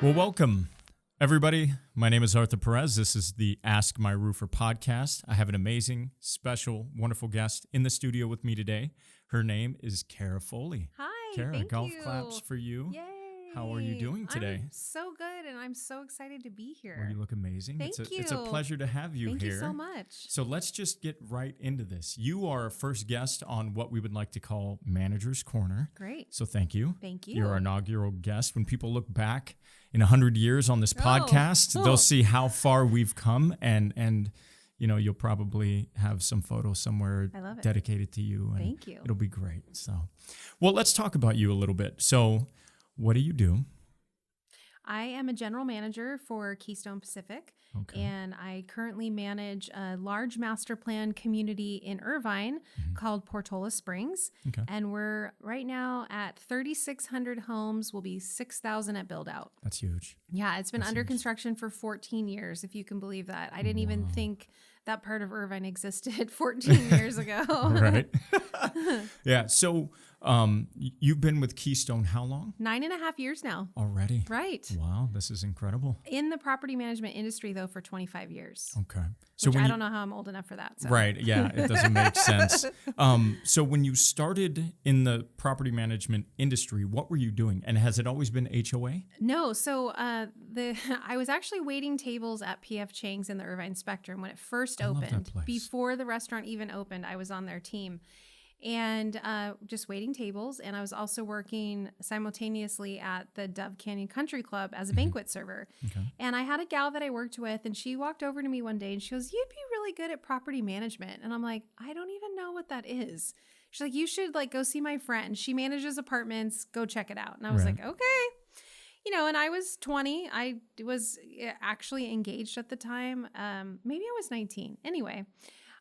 Well, welcome, everybody. My name is Arthur Perez. This is the Ask My Roofer podcast. I have an amazing, special, wonderful guest in the studio with me today. Her name is Kara Foley. Hi, Kara, thank golf you. claps for you. Yay. How are you doing today? I'm so good, and I'm so excited to be here. Well, you look amazing. Thank you. It's a pleasure to have you Thank here. you so much. So let's just get right into this. You are our first guest on what we would like to call Manager's Corner. Great. So thank you. Thank you. You're our inaugural guest. When people look back in 100 years on this podcast, cool. they'll see how far we've come, and you know, you'll probably have some photos somewhere I love it. dedicated to you. And Thank you. It'll be great. So, well, let's talk about you a little bit. So, what do you do? I am a general manager for Keystone Pacific, and I currently manage a large master plan community in Irvine called Portola Springs. Okay. And we're right now at 3,600 homes. We'll be 6,000 at build out. That's huge. Yeah, it's been That's under huge. construction for 14 years, if you can believe that. I didn't even think that part of Irvine existed 14 years ago. Right. Yeah. So, you've been with Keystone how long? 9.5 years now. Already. Right. Wow, this is incredible. In the property management industry, though, for 25 years. Okay. So Which when I you- don't know how I'm old enough for that. So. Right. Yeah, it doesn't make sense. So when you started in the property management industry, what were you doing? And has it always been HOA? No, so I was actually waiting tables at PF Chang's in the Irvine Spectrum when it first I love that opened. place. Before the restaurant even opened, I was on their team. And just waiting tables. And I was also working simultaneously at the Dove Canyon Country Club as a banquet server. Okay. And I had a gal that I worked with, and she walked over to me one day and she goes, "You'd be really good at property management." And I'm like, "I don't even know what that is." She's like, "You should like go see my friend. She manages apartments. Go check it out." And I was Right. like, "Okay." You know, and I was 20. I was actually engaged at the time. Maybe I was 19. Anyway,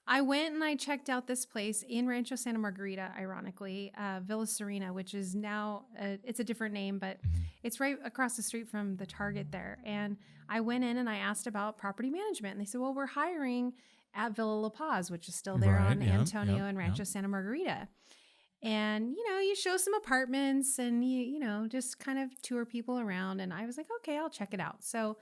I went and I checked out this place in Rancho Santa Margarita, ironically, Villa Serena, which is now, it's a different name, but it's right across the street from the Target there. And I went in and I asked about property management. And they said, "Well, we're hiring at Villa La Paz," which is still there Right, on yeah, Antonio yeah, and Rancho yeah. Santa Margarita. And, you know, you show some apartments and you know, just kind of tour people around. And I was like, okay, I'll check it out. So,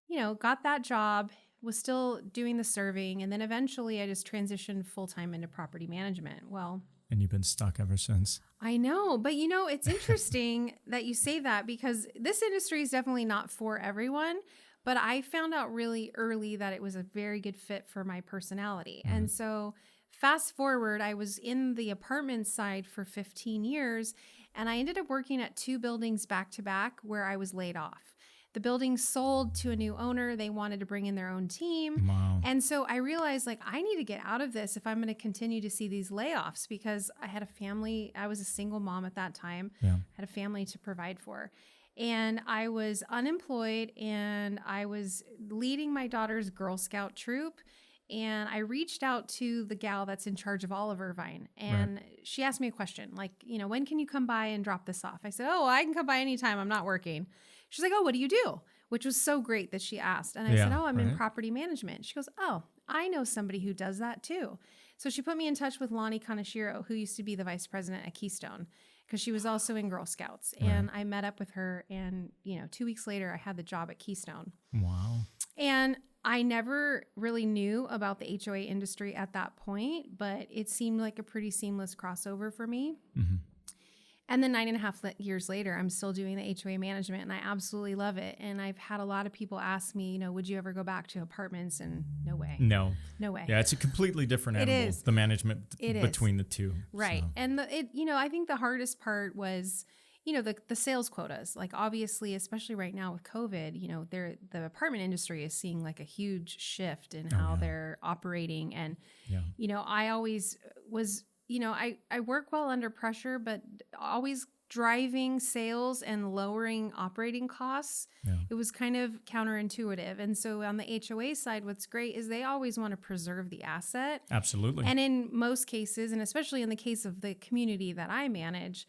you know, got that job, was still doing the serving. And then eventually I just transitioned full-time into property management. Well, And you've been stuck ever since. I know, but you know, it's interesting that you say that because this industry is definitely not for everyone. But I found out really early that it was a very good fit for my personality. And so fast forward, I was in the apartment side for 15 years, and I ended up working at 2 buildings back to back where I was laid off. The building sold to a new owner. They wanted to bring in their own team. Wow. And so I realized like I need to get out of this if I'm going to continue to see these layoffs because I had a family. I was a single mom at that time. Yeah. Had a family to provide for. And I was unemployed and I was leading my daughter's Girl Scout troop. And I reached out to the gal that's in charge of all of Irvine. And she asked me a question like, you know, "When can you come by and drop this off?" I said, "Oh, I can come by anytime. I'm not working." She's like, "Oh, what do you do?" Which was so great that she asked. And I said, Yeah, "Oh, I'm in right. property management." She goes, "Oh, I know somebody who does that too." So she put me in touch with Lonnie Kaneshiro, who used to be the vice president at Keystone, because she was also in Girl Scouts. And I met up with her. And, you know, 2 weeks later, I had the job at Keystone. Wow. And I never really knew about the HOA industry at that point, but it seemed like a pretty seamless crossover for me. And then 9.5 years later, I'm still doing the HOA management and I absolutely love it. And I've had a lot of people ask me, you know, "Would you ever go back to apartments?" And no way. No. No way. Yeah, it's a completely different It animal. is. The management It is. between the two. Right. So. And you know, I think the hardest part was, you know, the sales quotas. Like obviously, especially right now with COVID, you know, the apartment industry is seeing like a huge shift in how they're operating. And, you know, I always was, you know, I work well under pressure, but always driving sales and lowering operating costs. It was kind of counterintuitive. And so on the HOA side, what's great is they always want to preserve the asset. Absolutely. And in most cases, and especially in the case of the community that I manage,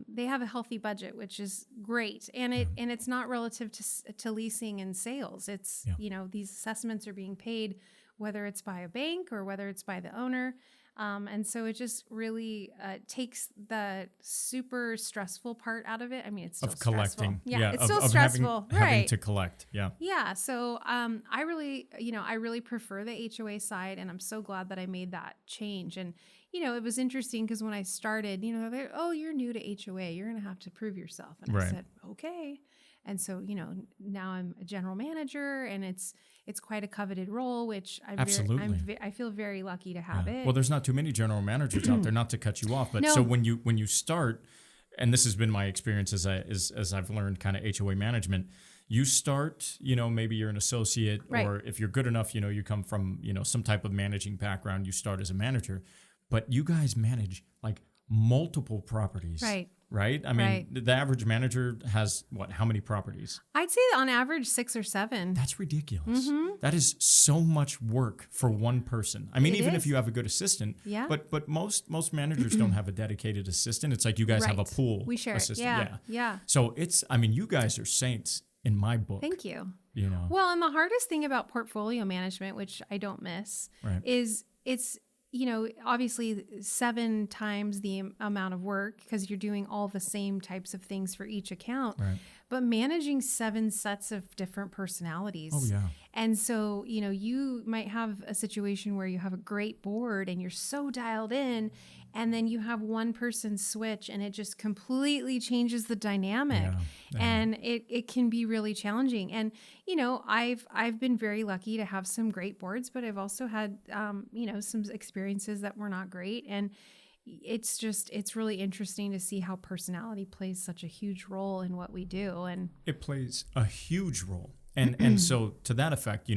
they have a healthy budget, which is great. And it's not relative to leasing and sales. It's, you know, these assessments are being paid, whether it's by a bank or whether it's by the owner. And so it just really takes the super stressful part out of it. I mean, it's still of collecting. stressful. Yeah, it's still of stressful. having to collect. Yeah. Yeah. So I really prefer the HOA side, and I'm so glad that I made that change. And, it was interesting because when I started, they're, oh, you're new to HOA. You're going to have to prove yourself. And I said, okay. And so, now I'm a general manager, and it's quite a coveted role, which I feel very lucky to have it. Well, there's not too many general managers out there, not to cut you off, but so when you start, and this has been my experience as I've learned kind of HOA management, you start, maybe you're an associate, or if you're good enough, you come from, some type of managing background, you start as a manager, but you guys manage like multiple properties. Right? I mean, the average manager has how many properties? I'd say on average 6 or 7. That's ridiculous. Mm-hmm. That is so much work for one person. I mean, even if you have a good assistant, but most managers don't have a dedicated assistant. It's like you guys have a pool. We share assistant. it. Yeah. So you guys are saints in my book. Thank you. Well, and the hardest thing about portfolio management, which I don't miss, is it's obviously 7 times the amount of work because you're doing all the same types of things for each account, but managing 7 sets of different personalities. Oh, yeah. And so, you might have a situation where you have a great board and you're so dialed in, and then you have one person switch and it just completely changes the dynamic. And it can be really challenging. And, I've been very lucky to have some great boards, but I've also had, some experiences that were not great. And it's really interesting to see how personality plays such a huge role in what we do. And it plays a huge role. And so to that effect,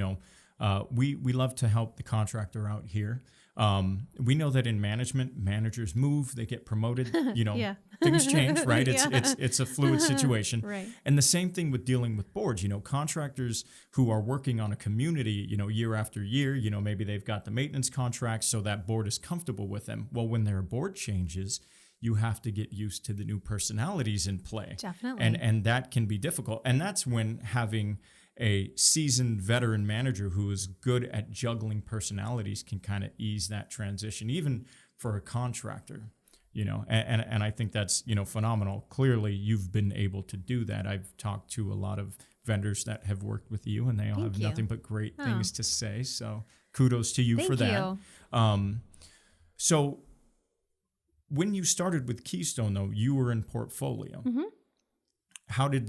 we love to help the contractor out here. We know that in management, managers move, they get promoted, things change, right? It's a fluid situation. Right. And the same thing with dealing with boards, contractors who are working on a community, year after year, maybe they've got the maintenance contracts, so that board is comfortable with them. Well, when their board changes, you have to get used to the new personalities in play. Definitely. And that can be difficult. And that's when having a seasoned veteran manager who is good at juggling personalities can kind of ease that transition, even for a contractor, and I think that's, phenomenal. Clearly, you've been able to do that. I've talked to a lot of vendors that have worked with you, and they all have nothing but great things to say. So kudos to you for that. So when you started with Keystone, though, you were in portfolio. Mm-hmm. How did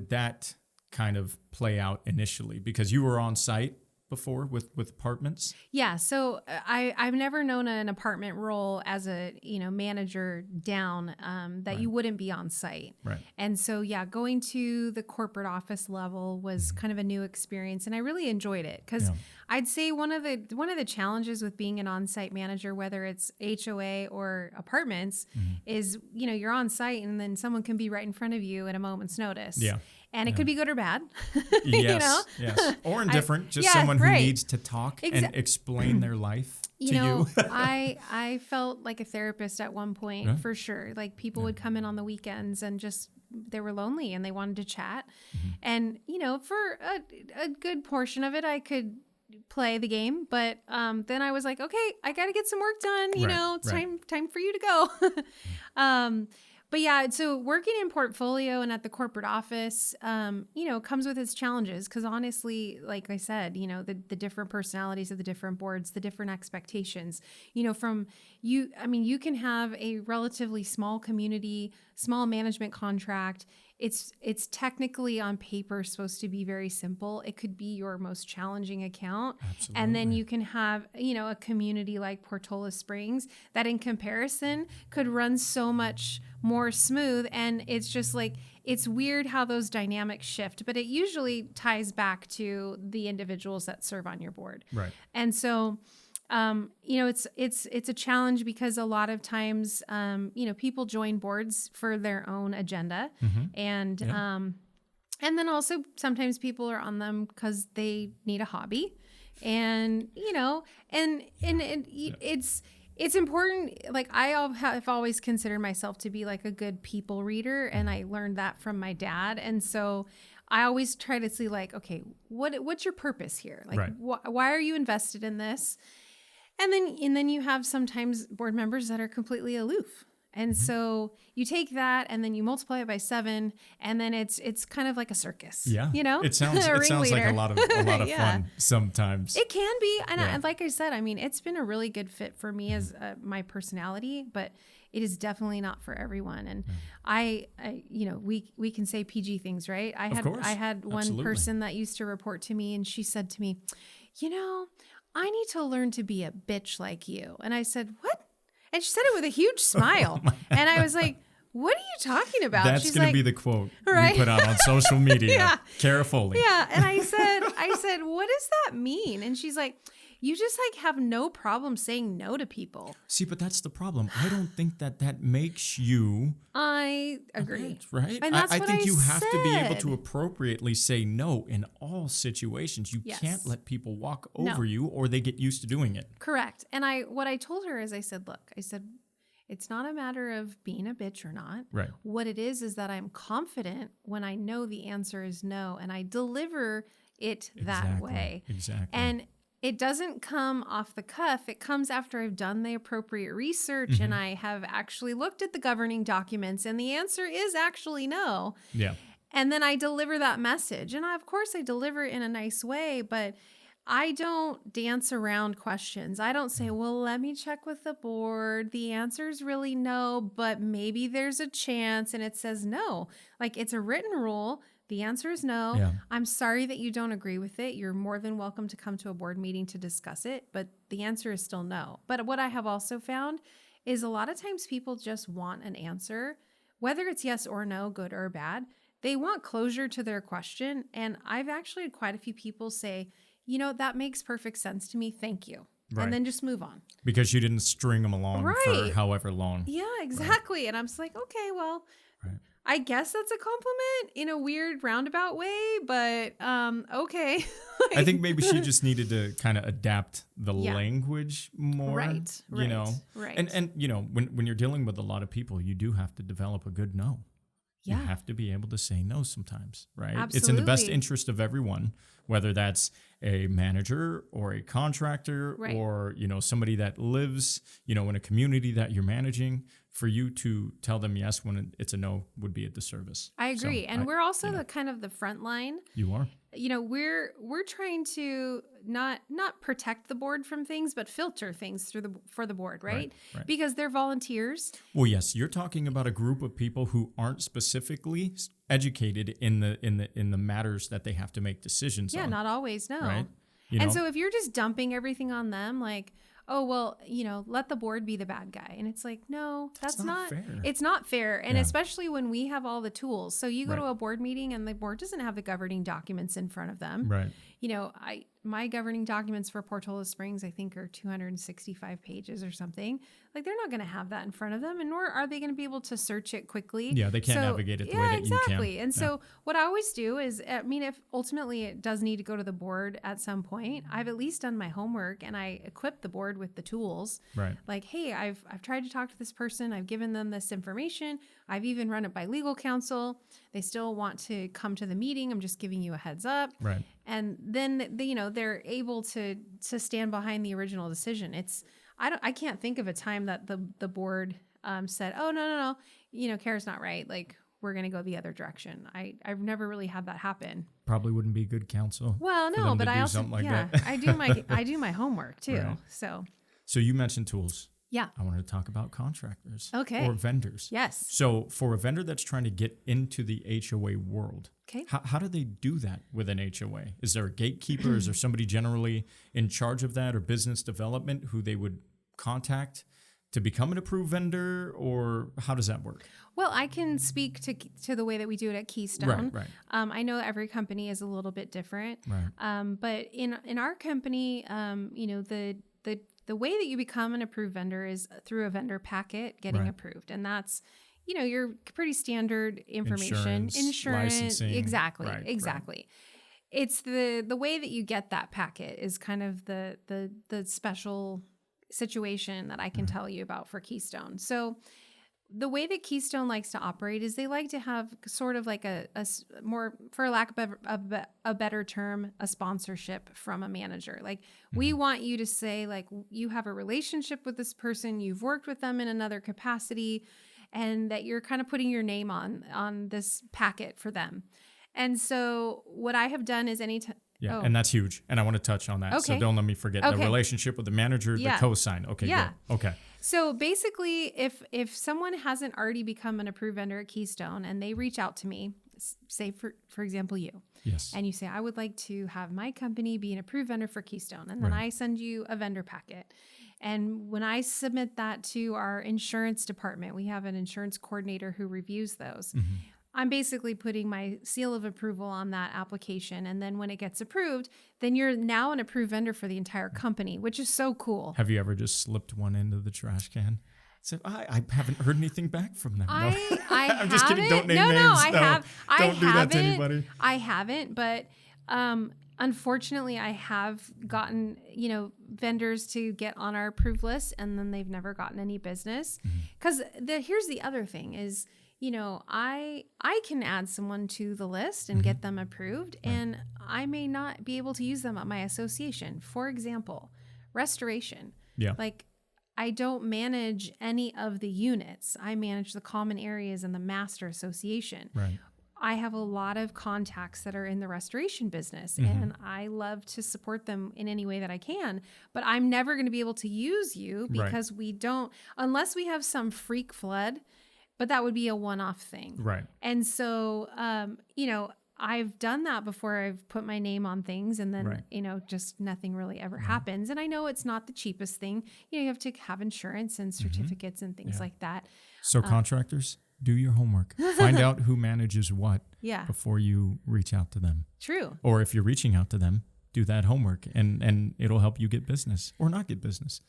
that kind of play out initially? Because you were on site before with apartments? Yeah. So I've never known an apartment role as a, manager down that you wouldn't be on site. Right. And so, going to the corporate office level was kind of a new experience, and I really enjoyed it because I'd say one of the challenges with being an on-site manager, whether it's HOA or apartments, is, you're on site and then someone can be right in front of you at a moment's notice. Yeah. And it could be good or bad. Yes. Or indifferent, someone who needs to talk and explain their life to you. I felt like a therapist at one point, for sure. Like people would come in on the weekends and they were lonely and they wanted to chat. And, for a good portion of it, I could play the game. But then I was like, okay, I got to get some work done. It's time for you to go. But so working in portfolio and at the corporate office, comes with its challenges because honestly, like I said, the different personalities of the different boards, the different expectations, you can have a relatively small community, small management contract. It's technically on paper supposed to be very simple. It could be your most challenging account. Absolutely. And then you can have, a community like Portola Springs that in comparison could run so much more smooth. And it's just like, it's weird how those dynamics shift, but it usually ties back to the individuals that serve on your board. Right. And so, it's a challenge because a lot of times, people join boards for their own agenda, and then also sometimes people are on them because they need a hobby, and it's important. Like have always considered myself to be like a good people reader, and I learned that from my dad, and so I always try to see like, okay, what's your purpose here? Like, why are you invested in this? And then you have sometimes board members that are completely aloof. And so you take that and then you multiply it by 7, and then it's kind of like a circus. Yeah. You know? It sounds like a lot of Yeah. fun sometimes. It can be. And like I said, I mean, it's been a really good fit for me as my personality, but it is definitely not for everyone. And I we can say PG things, right? I had one Absolutely. person that used to report to me, and she said to me, I need to learn to be a bitch like you. And I said, what? And she said it with a huge smile. And I was like, what are you talking about? That's going to be the quote we put out on social media. Yeah. Kara Foley. Yeah. And I said, what does that mean? And she's like, you just like have no problem saying no to people. See, but that's the problem. I don't think that makes you. I agree. Right? And that's I what think I you have to be able said. to appropriately say no in all situations. You Yes. can't let people walk No. over you, or they get used to doing it. Correct. And what I told her is I said, it's not a matter of being a bitch or not. Right. What it is that I'm confident when I know the answer is no, and I deliver it that way. Exactly. And it doesn't come off the cuff. It comes after I've done the appropriate research and I have actually looked at the governing documents, and the answer is actually no. Yeah. And then I deliver that message. And of course I deliver it in a nice way, but I don't dance around questions. I don't say, well, let me check with the board. The answer is really no, but maybe there's a chance. And it says no. Like, it's a written rule. The answer is no. Yeah. I'm sorry that you don't agree with it. You're more than welcome to come to a board meeting to discuss it, but the answer is still no. But what I have also found is a lot of times people just want an answer, whether it's yes or no, good or bad. They want closure to their question. And I've actually had quite a few people say, that makes perfect sense to me. Thank you. Right. And then just move on. Because you didn't string them along for however long. Yeah, exactly. Right. And I'm just like, okay, well, I guess that's a compliment in a weird roundabout way, but okay. I think maybe she just needed to kind of adapt the language more. Right. Right. And when you're dealing with a lot of people, you do have to develop a good no. Yeah. You have to be able to say no sometimes, right? Absolutely. It's in the best interest of everyone, whether that's a manager or a contractor or, somebody that lives, in a community that you're managing. For you to tell them yes when it's a no would be a disservice. I agree. And we're also the kind of the front line. You are. We're trying to not protect the board from things, but filter things for the board, right? Because they're volunteers. Well, yes, you're talking about a group of people who aren't specifically educated in the matters that they have to make decisions on. Yeah, not always, no. Right? And so if you're just dumping everything on them, like, oh, well, let the board be the bad guy. And it's like, no, that's not fair. It's not fair. And especially when we have all the tools. So you go to a board meeting and the board doesn't have the governing documents in front of them. Right. My governing documents for Portola Springs, I think, are 265 pages or something. Like, they're not going to have that in front of them, and nor are they going to be able to search it quickly. Yeah, they can't navigate it the way that you can. Exactly. And so what I always do is, if ultimately it does need to go to the board at some point, I've at least done my homework and I equip the board with the tools. Right. Like, hey, I've tried to talk to this person. I've given them this information. I've even run it by legal counsel. They still want to come to the meeting. I'm just giving you a heads up. Right. And then they're able to stand behind the original decision. I can't think of a time that the board said, oh, no, Kara's not right. Like, we're going to go the other direction. I've never really had that happen. Probably wouldn't be good counsel. Well, no, but I also, that. I do my homework too. Right. So you mentioned tools. Yeah. I wanted to talk about contractors. Okay. Or vendors. Yes. So for a vendor that's trying to get into the HOA world, okay, how do they do that with an HOA? Is there a gatekeeper? Is there somebody generally in charge of that, or business development who they would contact to become an approved vendor, or how does that work? Well, I can speak to the way that we do it at Keystone. Right. I know every company is a little bit different. Right. But in our company, the way that you become an approved vendor is through a vendor packet getting approved. And that's, your pretty standard information. Insurance, licensing. Exactly. Right, exactly. Right. It's the way that you get that packet is kind of the special situation that I can tell you about for Keystone. So the way that Keystone likes to operate is they like to have sort of like a more, for lack of a better term, a sponsorship from a manager. Like we want you to say like you have a relationship with this person, you've worked with them in another capacity, and that you're kind of putting your name on this packet for them. And so what I have done is anytime. Yeah, and that's huge. And I want to touch on that. So don't let me forget the relationship with the manager, the cosign. Okay, good. Okay. So basically, if someone hasn't already become an approved vendor at Keystone and they reach out to me, say for example you, yes, and you say, I would like to have my company be an approved vendor for Keystone, and then I send you a vendor packet. And when I submit that to our insurance department, we have an insurance coordinator who reviews those. I'm basically putting my seal of approval on that application. And then when it gets approved, then you're now an approved vendor for the entire company, which is so cool. Have you ever just slipped one into the trash can? Said, I haven't heard anything back from them. I'm just kidding. Don't name names. Don't do that to anybody. I haven't, but unfortunately, I have gotten, vendors to get on our approved list, and then they've never gotten any business. Because here's the other thing is, I can add someone to the list and get them approved, and I may not be able to use them at my association. For example, restoration. Yeah. Like, I don't manage any of the units. I manage the common areas and the master association. Right. I have a lot of contacts that are in the restoration business, and I love to support them in any way that I can, but I'm never going to be able to use you because we don't, unless we have some freak flood. But that would be a one-off thing. Right. And so, I've done that before. I've put my name on things, and then, just nothing really ever happens. And I know it's not the cheapest thing. You have to have insurance and certificates and things like that. So contractors, do your homework. Find out who manages what before you reach out to them. True. Or if you're reaching out to them, do that homework, and it'll help you get business or not get business.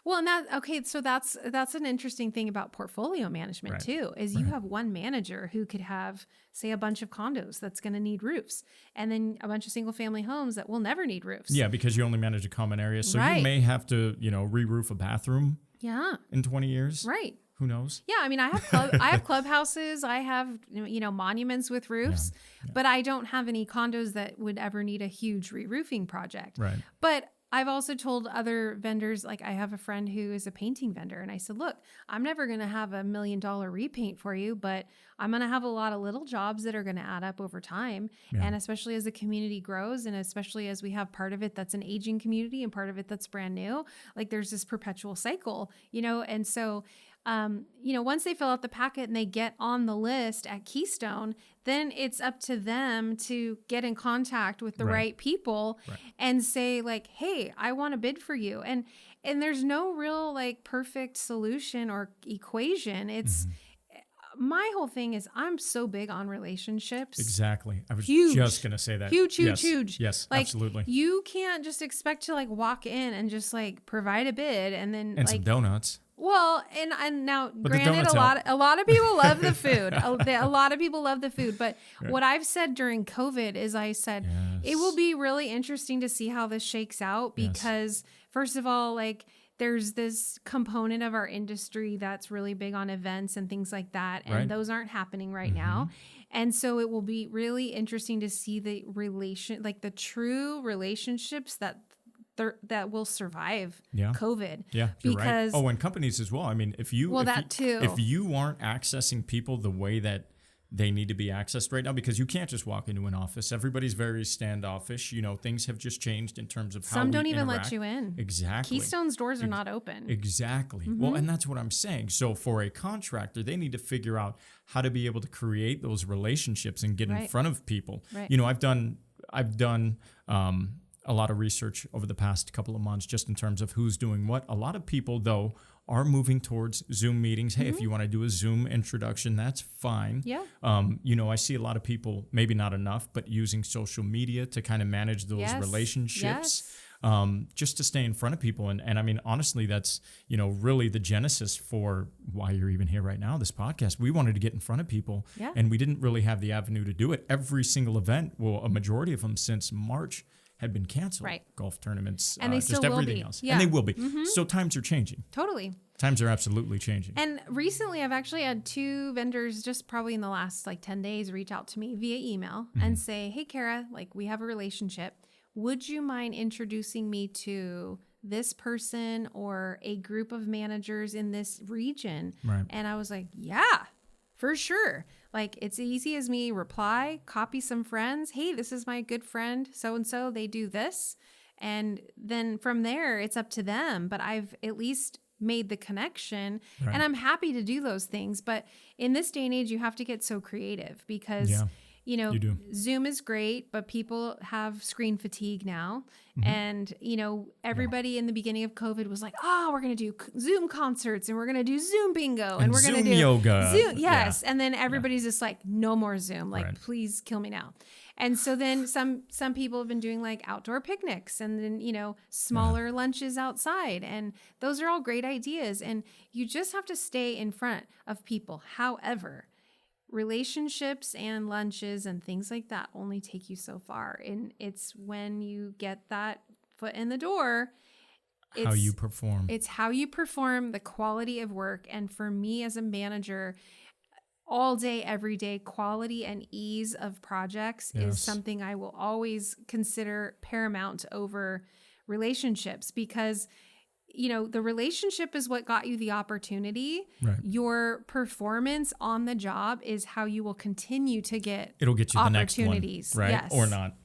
Well, and so that's an interesting thing about portfolio management too, is you have one manager who could have, say, a bunch of condos that's going to need roofs, and then a bunch of single family homes that will never need roofs. Yeah, because you only manage a common area. So you may have to, re-roof a bathroom in 20 years. Right. Who knows? Yeah, I mean, I have clubhouses, I have, monuments with roofs, but I don't have any condos that would ever need a huge re-roofing project. Right. But I've also told other vendors, like I have a friend who is a painting vendor, and I said, look, I'm never going to have $1 million repaint for you, but I'm going to have a lot of little jobs that are going to add up over time. Yeah. And especially as the community grows, and especially as we have part of it that's an aging community and part of it that's brand new, like there's this perpetual cycle, and so once they fill out the packet and they get on the list at Keystone, then it's up to them to get in contact with the right people and say like, hey, I want to bid for you. And there's no real like perfect solution or equation. It's my whole thing is I'm so big on relationships. Exactly. I was just going to say that. Huge. Yes, like, absolutely. You can't just expect to like walk in and just like provide a bid and then some donuts. Well, and now, but granted, a lot of people love the food. A lot of people love the food. But what I've said during COVID is I said, it will be really interesting to see how this shakes out because, first of all, like there's this component of our industry that's really big on events and things like that. And those aren't happening right now. And so it will be really interesting to see the the true relationships that will survive COVID. Yeah, because right. And companies as well. I mean, if you aren't accessing people the way that they need to be accessed right now, because you can't just walk into an office. Everybody's very standoffish. Things have just changed in terms of how some don't even interact. Let you in. Exactly. Keystone's doors are not open. Exactly. Well, and that's what I'm saying. So for a contractor, they need to figure out how to be able to create those relationships and get in front of people. Right. I've done a lot of research over the past couple of months just in terms of who's doing what. A lot of people, though, are moving towards Zoom meetings. Hey, if you want to do a Zoom introduction, that's fine. Yeah. I see a lot of people, maybe not enough, but using social media to kind of manage those relationships. Just to stay in front of people. And I mean, honestly, that's, really the genesis for why you're even here right now, this podcast. We wanted to get in front of people and we didn't really have the avenue to do it. Every single event, well, a majority of them since March had been canceled. Right. Golf tournaments, And they just still will everything be. else. Yeah. And they will be. So times are changing. Totally. Times are absolutely changing. And recently I've actually had 2 vendors just probably in the last like 10 days reach out to me via email and say, hey, Kara, like we have a relationship. Would you mind introducing me to this person or a group of managers in this region? Right. And I was like, yeah, for sure. Like it's easy as me reply, copy some friends. Hey, this is my good friend so-and-so. They do this. And then from there, it's up to them. But I've at least made the connection and I'm happy to do those things. But in this day and age, you have to get so creative because, you know, Zoom is great, but people have screen fatigue now. And, you know, everybody in the beginning of COVID was like, oh, we're going to do Zoom concerts and we're going to do Zoom bingo and we're going to do yoga. Zoom. Yes. And then everybody's just like, no more Zoom. Like, please kill me now. And so then some people have been doing like outdoor picnics and then, you know, smaller lunches outside. And those are all great ideas. And you just have to stay in front of people. However, relationships and lunches and things like that only take you so far. And it's when you get that foot in the door, how you perform. It's how you perform, the quality of work. And for me as a manager, all day, every day, quality and ease of projects is something I will always consider paramount over relationships because, you know, the relationship is what got you the opportunity. Right. Your performance on the job is how you will continue to get It'll get you the next one, right? Yes. Or not.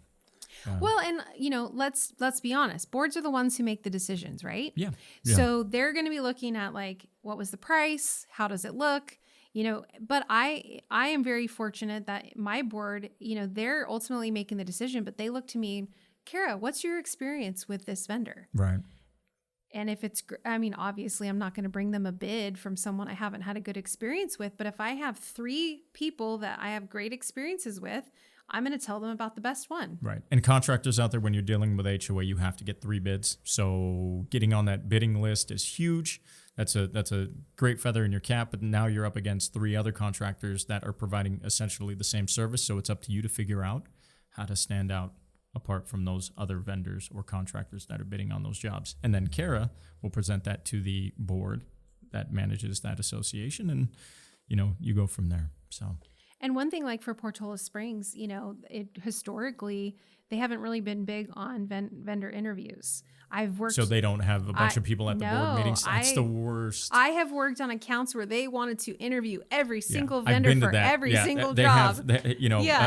Well, and you know, let's be honest. Boards are the ones who make the decisions, right? Yeah. So they're going to be looking at like, what was the price? How does it look? You know, but I am very fortunate that my board, you know, they're ultimately making the decision, but they look to me, Kara, what's your experience with this vendor? Right. And if it's, I mean, obviously I'm not going to bring them a bid from someone I haven't had a good experience with, but if I have 3 people that I have great experiences with, I'm going to tell them about the best one. Right. And contractors out there, when you're dealing with HOA, you have to get 3 bids. So getting on that bidding list is huge. That's a great feather in your cap, but now you're up against 3 other contractors that are providing essentially the same service. So it's up to you to figure out how to stand out apart from those other vendors or contractors that are bidding on those jobs. And then Kara will present that to the board that manages that association, and you know, you go from there. So. And one thing, like for Portola Springs, you know, historically they haven't really been big on vendor interviews. I've worked. So they don't have a bunch of people at the board meetings. That's the worst. I have worked on accounts where they wanted to interview every single vendor for every single job.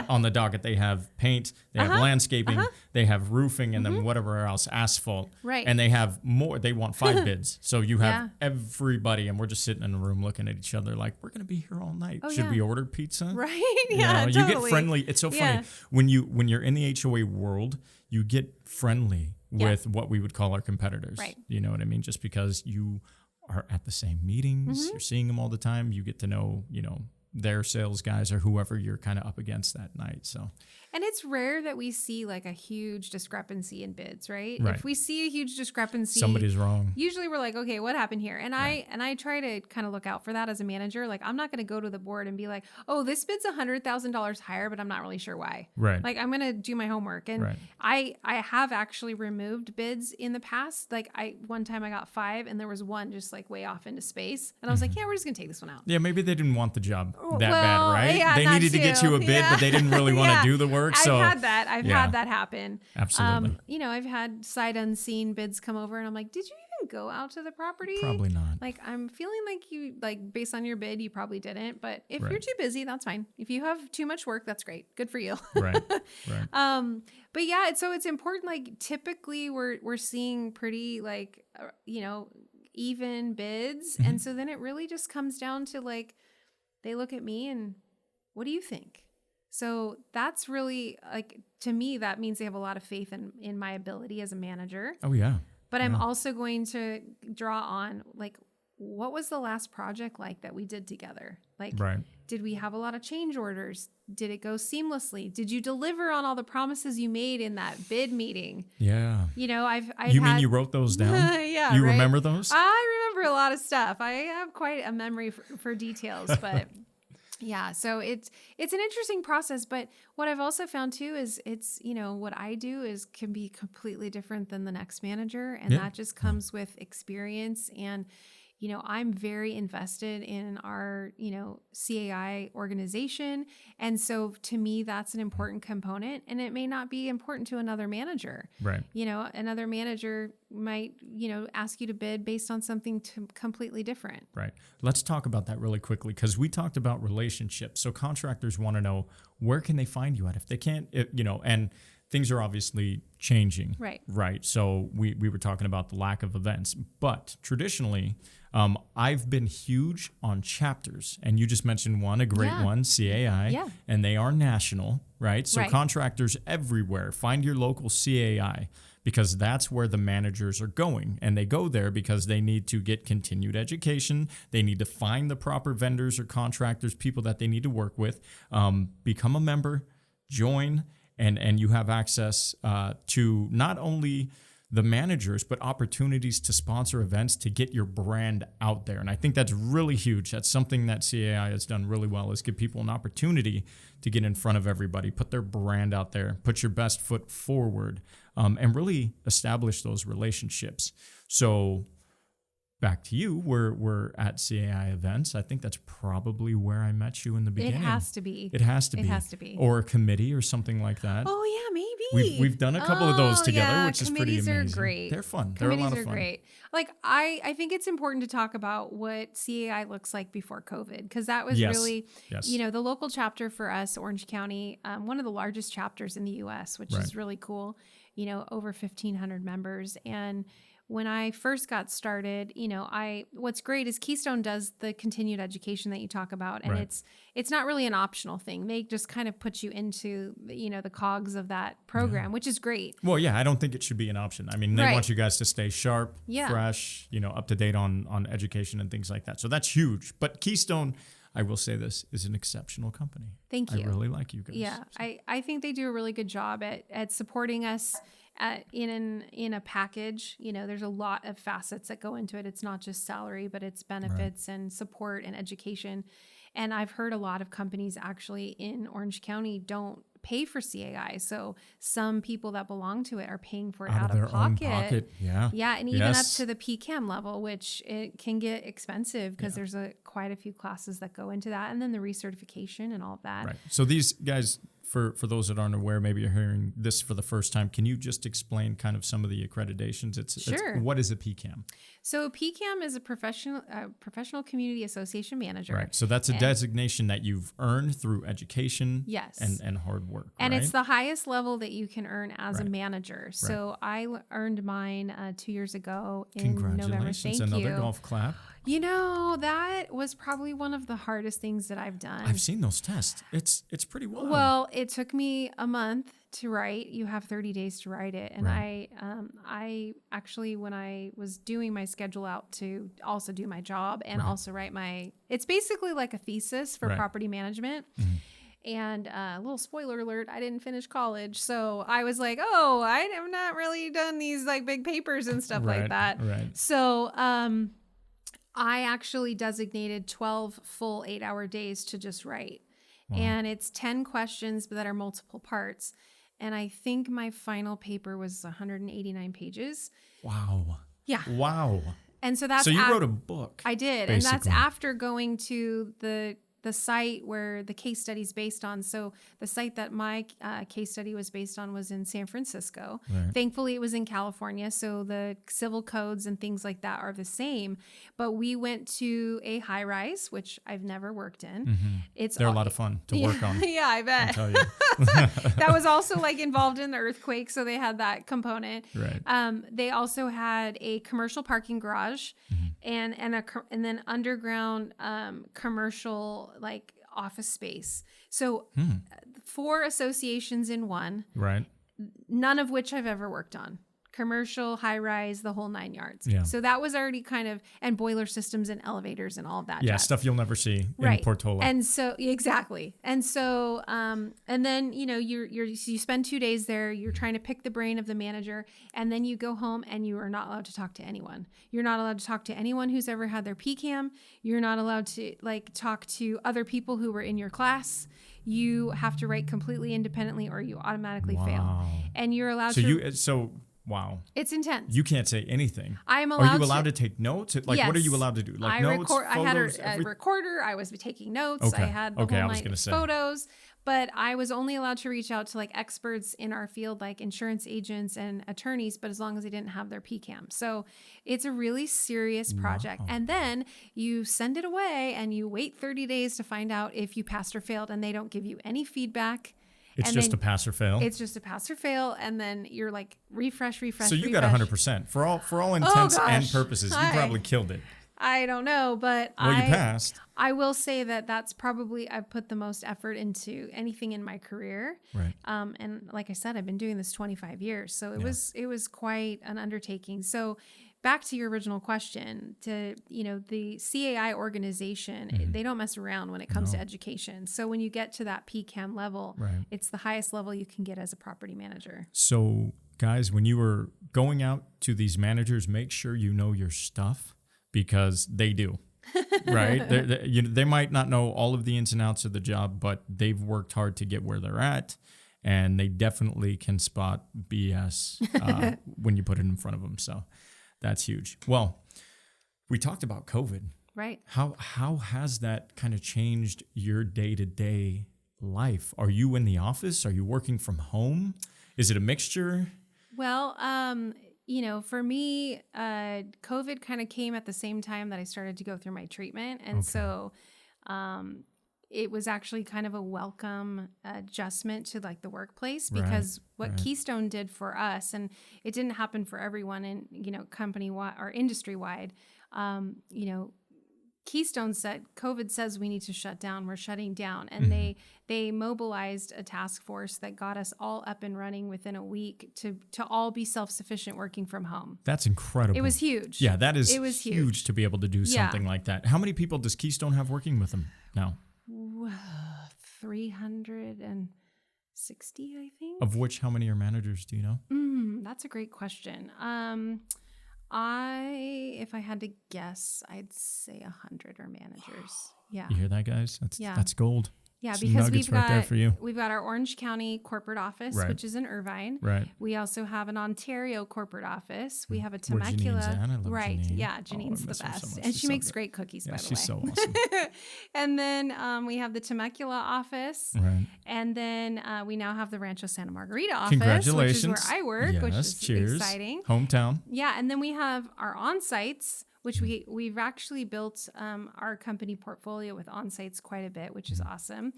On the docket they have paint, they have landscaping, they have roofing, and then whatever else, asphalt. Right. And they have more. They want 5 bids. So you have everybody, and we're just sitting in a room looking at each other like, we're going to be here all night. Should we order pizza? Right. You Totally. get friendly. It's so funny when you're in the HOA world, you get friendly with what we would call our competitors. Right. You know what I mean? Just because you are at the same meetings, you're seeing them all the time, you get to know, you know, their sales guys or whoever you're kind of up against that night. So. And it's rare that we see like a huge discrepancy in bids, right? Right. If we see a huge discrepancy, somebody's wrong. Usually we're like, okay, what happened here? And I try to kind of look out for that as a manager. Like, I'm not going to go to the board and be like, oh, this bid's $100,000 higher, but I'm not really sure why. Right. Like, I'm going to do my homework. And I have actually removed bids in the past. Like, one time I got 5 and there was one just like way off into space. And I was like, yeah, we're just going to take this one out. Yeah, maybe they didn't want the job that bad, right? Yeah, they needed to get you a bid, but they didn't really want to do the work. So I've had that. I've had that happen. Absolutely. You know, I've had sight unseen bids come over and I'm like, did you even go out to the property? Probably not. Like, I'm feeling like you, like, based on your bid, you probably didn't. But if you're too busy, that's fine. If you have too much work, that's great. Good for you. Right. But yeah, so it's important. Like, typically we're seeing pretty, like, you know, even bids. And so then it really just comes down to like, they look at me and what do you think? So that's really, like, to me, that means they have a lot of faith in my ability as a manager. Oh, yeah. But I'm also going to draw on, like, what was the last project like that we did together? Like, did we have a lot of change orders? Did it go seamlessly? Did you deliver on all the promises you made in that bid meeting? Yeah. You know, You mean you wrote those down? Yeah. You remember those? I remember a lot of stuff. I have quite a memory for details, but... Yeah. So it's an interesting process, but what I've also found too is it's, what I do can be completely different than the next manager. And that just comes with experience. And, I'm very invested in our, CAI organization. And so to me, that's an important component, and it may not be important to another manager. Right. Another manager might, ask you to bid based on something completely different. Right. Let's talk about that really quickly, because we talked about relationships. So contractors want to know, where can they find you at if they can't, and things are obviously changing. Right. Right. So we were talking about the lack of events, but traditionally, I've been huge on chapters, and you just mentioned one, a great one, CAI, and they are national, right? So contractors everywhere, find your local CAI, because that's where the managers are going. And they go there because they need to get continued education. They need to find the proper vendors or contractors, people that they need to work with, become a member, join, and you have access to not only the managers, but opportunities to sponsor events to get your brand out there. And I think that's really huge. That's something that CAI has done really well, is give people an opportunity to get in front of everybody, put their brand out there, put your best foot forward, and really establish those relationships. So back to you, we're at CAI events. I think that's probably where I met you in the beginning. It has to be. It has to be. It has to be. Or a committee or something like that. Oh, yeah, maybe. We've done a couple of those together, which is pretty amazing. Committees are great. They're fun. They're a lot of fun. Great. Like, I think it's important to talk about what CAI looks like before COVID, because that was really, the local chapter for us, Orange County, one of the largest chapters in the U.S., which is really cool, over 1,500 members. And when I first got started, what's great is Keystone does the continued education that you talk about. And it's not really an optional thing. They just kind of put you into, the cogs of that program, which is great. Well, yeah, I don't think it should be an option. I mean, they want you guys to stay sharp, fresh, up to date on education and things like that. So that's huge. But Keystone, I will say this, is an exceptional company. Thank you. I really like you guys. Yeah, I think they do a really good job at supporting us in a package. There's a lot of facets that go into it. It's not just salary, but it's benefits and support and education. And I've heard a lot of companies actually in Orange County don't pay for CAI. So some people that belong to it are paying for it out of their pocket. Own pocket. Yeah. Yeah. And even up to the PCAM level, which it can get expensive because there's quite a few classes that go into that. And then the recertification and all of that. Right. So these guys, for those that aren't aware, maybe you're hearing this for the first time, can you just explain kind of some of the accreditations? Sure. What is a PCAM? So PCAM is a professional community association manager. Right. So that's a designation that you've earned through education and hard work. And it's the highest level that you can earn as a manager. So I earned mine 2 years ago in November. Congratulations. Another golf clap. That was probably one of the hardest things that I've done. I've seen those tests. It's pretty wild. Well, it took me a month to write. You have 30 days to write it. And I actually, when I was doing my schedule out to also do my job and also write it's basically like a thesis for property management. Mm-hmm. And a little spoiler alert, I didn't finish college. So I was like, I have not really done these like big papers and stuff like that. Right. So, I actually designated 12 full 8-hour days to just write. Wow. And it's 10 questions that are multiple parts. And I think my final paper was 189 pages. Wow. Yeah. Wow. And so that's... So you wrote a book. I did. Basically. And that's after going to the site where the case study is based on. So the site that my case study was based on was in San Francisco. Right. Thankfully, it was in California. So the civil codes and things like that are the same. But we went to a high rise, which I've never worked in. Mm-hmm. They're a lot of fun to work on. Yeah, I bet. I'll tell you. That was also like involved in the earthquake. So they had that component. Right. They also had a commercial parking garage and then underground commercial like office space. So 4 associations in one. Right. None of which I've ever worked on. commercial, high rise, the whole 9 yards. Yeah. So that was already kind of, and boiler systems and elevators and all of that. Yeah, jazz. stuff you'll never see Right. in Portola. And so, exactly. And so, and then, you know, you spend 2 days there, you're trying to pick the brain of the manager, and then you go home and you are not allowed to talk to anyone. You're not allowed to talk to anyone who's ever had their PCAM. You're not allowed to like talk to other people who were in your class. You have to write completely independently or you automatically fail. And you're allowed Wow. It's intense. You can't say anything. I'm allowed. Are you allowed to take notes? Like, yes. What are you allowed to do? Like notes, photos? I had a recorder. I was taking notes. Okay. I had the whole night photos. But I was only allowed to reach out to like experts in our field, like insurance agents and attorneys, but as long as they didn't have their PCAM. So it's a really serious project. Wow. And then you send it away and you wait 30 days to find out if you passed or failed, and they don't give you any feedback. It's just a pass or fail. It's just a pass or fail, and then you're like refresh. So you got 100% for all intents and purposes. You probably killed it. I don't know, but you passed. I will say that that's probably I've put the most effort into anything in my career. Right. And like I said, I've been doing this 25 years, so it was quite an undertaking. So back to your original question, the CAI organization, they don't mess around when it comes to education. So when you get to that PCAM level, it's the highest level you can get as a property manager. So guys, when you were going out to these managers, make sure you know your stuff, because they do. Right? They might not know all of the ins and outs of the job, but they've worked hard to get where they're at. And they definitely can spot BS when you put it in front of them. So that's huge. Well, we talked about COVID. Right. How has that kind of changed your day-to-day life? Are you in the office? Are you working from home? Is it a mixture? Well, for me, COVID kind of came at the same time that I started to go through my treatment. And so it was actually kind of a welcome adjustment to like the workplace, because what Keystone did for us, and it didn't happen for everyone in, company wide or industry wide, Keystone said, COVID says we need to shut down. We're shutting down. And they mobilized a task force that got us all up and running within a week to all be self-sufficient working from home. That's incredible. It was huge. Yeah, it was huge to be able to do something like that. How many people does Keystone have working with them now? 360, I think. Of which, how many are managers, do you know? That's a great question. If I had to guess, I'd say 100 are managers. Yeah. You hear that, guys? That's gold. Yeah, some because we've got there for you. We've got our Orange County corporate office, which is in Irvine. Right. We also have an Ontario corporate office. We have a Where Temecula. Janine's at. I love Janine. Yeah, Janine's the best. And she makes great cookies, by the way. She's so awesome. And then we have the Temecula office. Right. And then we now have the Rancho Santa Margarita office, Congratulations. which is where I work, which is exciting. Hometown. Yeah, and then we have our on-sites, which we've actually built our company portfolio with on-sites quite a bit, which is awesome.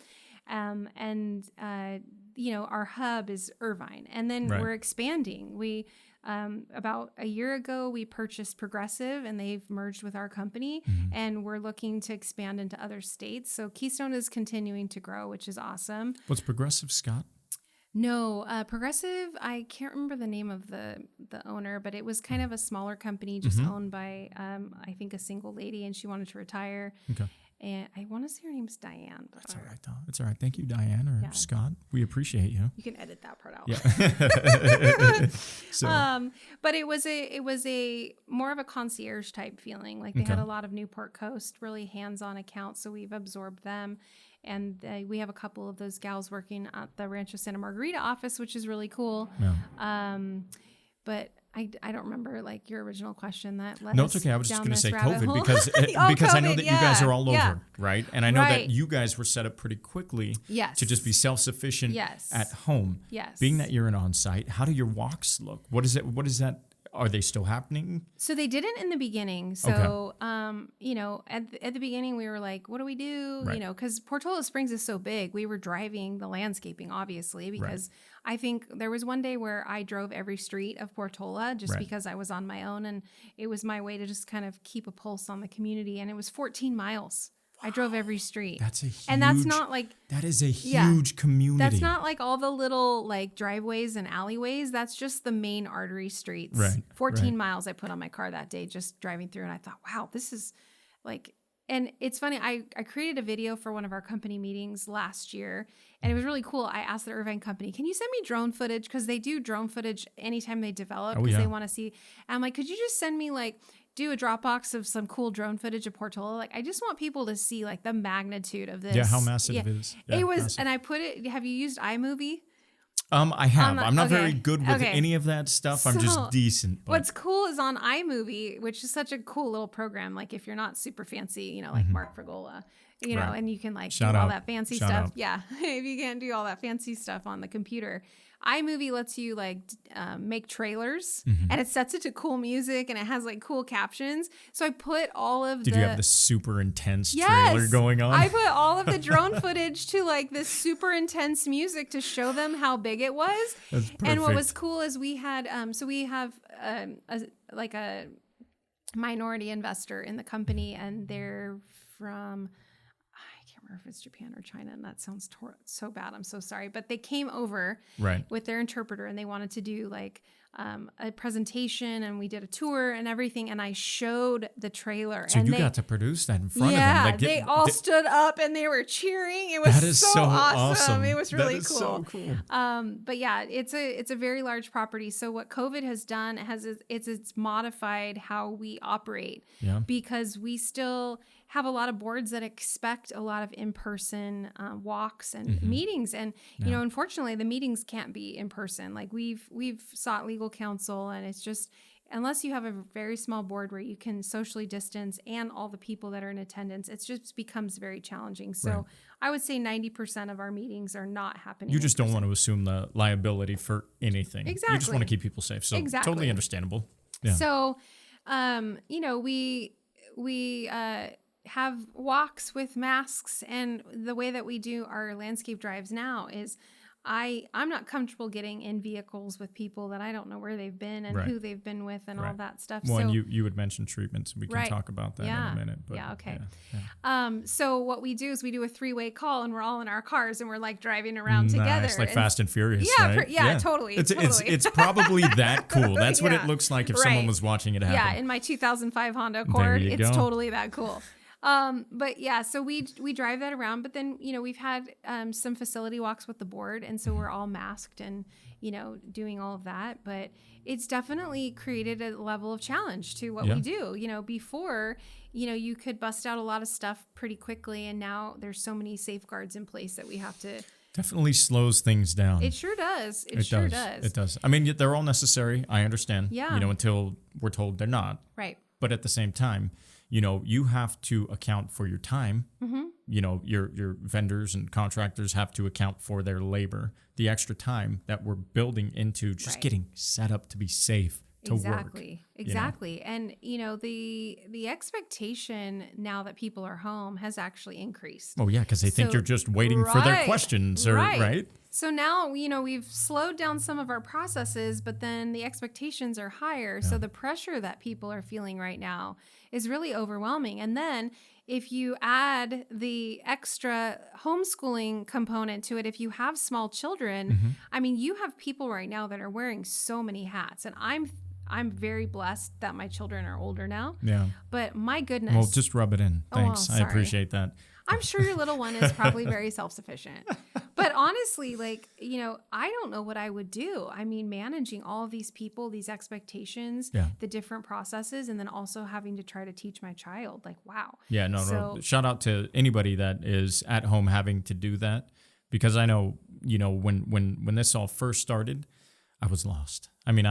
Our hub is Irvine, and then we're expanding. We about a year ago we purchased Progressive, and they've merged with our company, and we're looking to expand into other states. So Keystone is continuing to grow, which is awesome. What's Progressive, Scott? No, Progressive, I can't remember the name of the owner, but it was kind of a smaller company, just owned by, I think, a single lady, and she wanted to retire. Okay. And I want to say her name's Diane. That's all right, though. It's all right. Thank you, Diane or Scott. We appreciate you. You can edit that part out. Yeah. But it was a more of a concierge type feeling. Like they had a lot of Newport Coast, really hands-on accounts, so we've absorbed them. And we have a couple of those gals working at the Rancho Santa Margarita office, which is really cool. Yeah. But I don't remember like your original question that led us. No, it's okay. I was just going to say COVID because COVID, I know that you guys are all over, right? And I know that you guys were set up pretty quickly to just be self-sufficient at home. Yes. Being that you're an on-site, how do your walks look? What is that? Are they still happening? So they didn't in the beginning. So, at the beginning we were like, what do we do? Right. Because Portola Springs is so big. We were driving the landscaping, obviously, because I think there was one day where I drove every street of Portola just because I was on my own. And it was my way to just kind of keep a pulse on the community. And it was 14 miles. I drove every street. That's a huge, and that's not like, that is a huge community. That's not like all the little like driveways and alleyways. That's just the main artery streets. Right. 14 miles I put on my car that day just driving through. And I thought, wow, this is like, and it's funny. I created a video for one of our company meetings last year, and it was really cool. I asked the Irvine company, can you send me drone footage? Because they do drone footage anytime they develop, because they want to see. And I'm like, could you just send me like, do a Dropbox of some cool drone footage of Portola? Like, I just want people to see like the magnitude of this. Yeah, how massive it is. Yeah, it was, massive. And I put it, have you used iMovie? I have. I'm not very good with any of that stuff. I'm just decent. But. What's cool is on iMovie, which is such a cool little program. Like if you're not super fancy, you know, like Mark Frigola, you know, and you can like do all that fancy stuff. Yeah. If you can't do all that fancy stuff on the computer, iMovie lets you like make trailers, and it sets it to cool music, and it has like cool captions. So I put all of Did you have the super intense trailer going on? I put all of the drone footage to like this super intense music to show them how big it was. That's perfect. And what was cool is we had, so we have a minority investor in the company, and they're from, I can't remember if it's Japan or China, and that sounds so bad. I'm so sorry. But they came over with their interpreter, and they wanted to do like a presentation, and we did a tour and everything, and I showed the trailer. So and you got to produce that in front of them. Yeah, they all stood up and they were cheering. It was so awesome. It was really cool. So cool. But yeah, it's a very large property. So what COVID has done it's modified how we operate, because we still have a lot of boards that expect a lot of in-person walks and meetings. And, you know, unfortunately the meetings can't be in person. Like we've sought legal counsel, and it's just, unless you have a very small board where you can socially distance and all the people that are in attendance, it just becomes very challenging. So I would say 90% of our meetings are not happening. You just don't want to assume the liability for anything. Exactly. You just want to keep people safe. So totally understandable. Yeah. So, you know, we have walks with masks, and the way that we do our landscape drives now is I'm not comfortable getting in vehicles with people that I don't know where they've been and who they've been with and all that stuff. Well, and you would mention treatments. We can talk about that in a minute. But okay. So what we do is we do a 3-way call, and we're all in our cars, and we're like driving around together. It's like Fast and Furious, right? Totally. It's probably that cool. That's what it looks like if someone was watching it happen. Yeah, in my 2005 Honda Accord, it's totally that cool. But yeah, so we drive that around, but then, you know, we've had, some facility walks with the board. And so we're all masked and, you know, doing all of that, but it's definitely created a level of challenge to what we do. You know, before, you know, you could bust out a lot of stuff pretty quickly. And now there's so many safeguards in place that we have to. Definitely slows things down. It sure does. It sure does. It does. I mean, they're all necessary. I understand. Yeah. You know, until we're told they're not. Right. But at the same time, you know, you have to account for your time. You know, your vendors and contractors have to account for their labor, the extra time that we're building into just getting set up to be safe to work. Exactly. You know? And, you know, the expectation now that people are home has actually increased. Oh, yeah, because they think you're just waiting for their questions, right? So now, you know, we've slowed down some of our processes, but then the expectations are higher. So the pressure that people are feeling right now is really overwhelming. And then if you add the extra homeschooling component to it, if you have small children, I mean, you have people right now that are wearing so many hats. And I'm very blessed that my children are older now. Yeah. But my goodness. Well, just rub it in. Thanks. I appreciate that. I'm sure your little one is probably very self-sufficient. But honestly, like, you know, I don't know what I would do. I mean, managing all of these people, these expectations, the different processes, and then also having to try to teach my child. Like, wow. Yeah, no. Shout out to anybody that is at home having to do that. Because I know, you know, when this all first started, I was lost. I mean,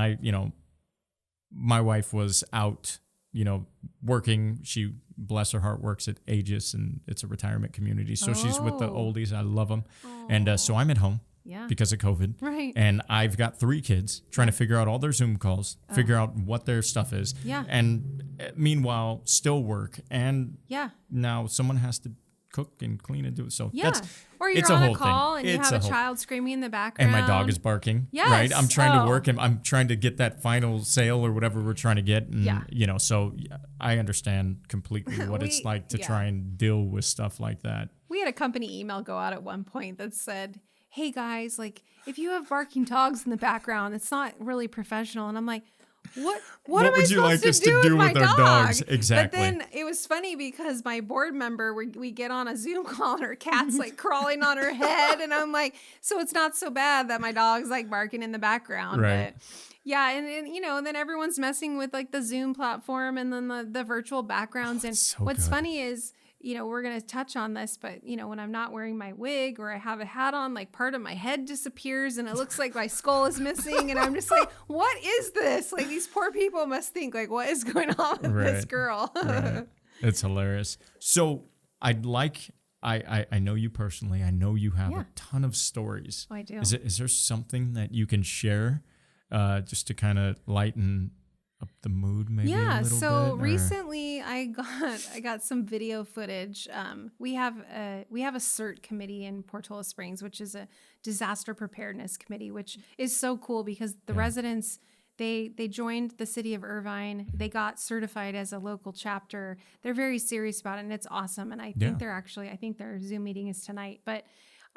my wife was out, you know, working. She, bless her heart, works at Aegis, and it's a retirement community. So she's with the oldies. I love them. And so I'm at home because of COVID. Right. And I've got 3 kids trying to figure out all their Zoom calls, figure out what their stuff is. Yeah. And meanwhile, still work. And now someone has to cook and clean and do it. So Yeah. Or you're it's on a a whole call thing. and you It's have a a whole- child screaming in the background. And my dog is barking. Yes. Right. I'm trying to Oh. work him. I'm trying to get that final sale or whatever we're trying to get. And, Yeah. you know, so I understand completely what it's like to try and deal with stuff like that. We had a company email go out at one point that said, hey guys, like if you have barking dogs in the background, it's not really professional. And I'm like, what am I would you like supposed us to do with with my our dog? dogs? Exactly. But then it was funny because my board member, we get on a Zoom call and her cat's like crawling on her head. And I'm like, so it's not so bad that my dog's like barking in the background. Right. But yeah. And you know, and then everyone's messing with like the Zoom platform and then the virtual backgrounds. And so what's good. funny is, you know, we're going to touch on this, but, you know, when I'm not wearing my wig or I have a hat on, like part of my head disappears and it looks like my skull is missing. And I'm just like, what is this? Like these poor people must think like, what is going on with this girl? Right. It's hilarious. So I know you personally. I know you have a ton of stories. Oh, I do. Is there something that you can share just to kind of lighten up the mood maybe a little bit? So recently I got some video footage. We have a CERT committee in Portola Springs, which is a disaster preparedness committee, which is so cool because the residents, they joined the city of Irvine. They got certified as a local chapter. They're very serious about it and it's awesome. And I think I think their Zoom meeting is tonight, but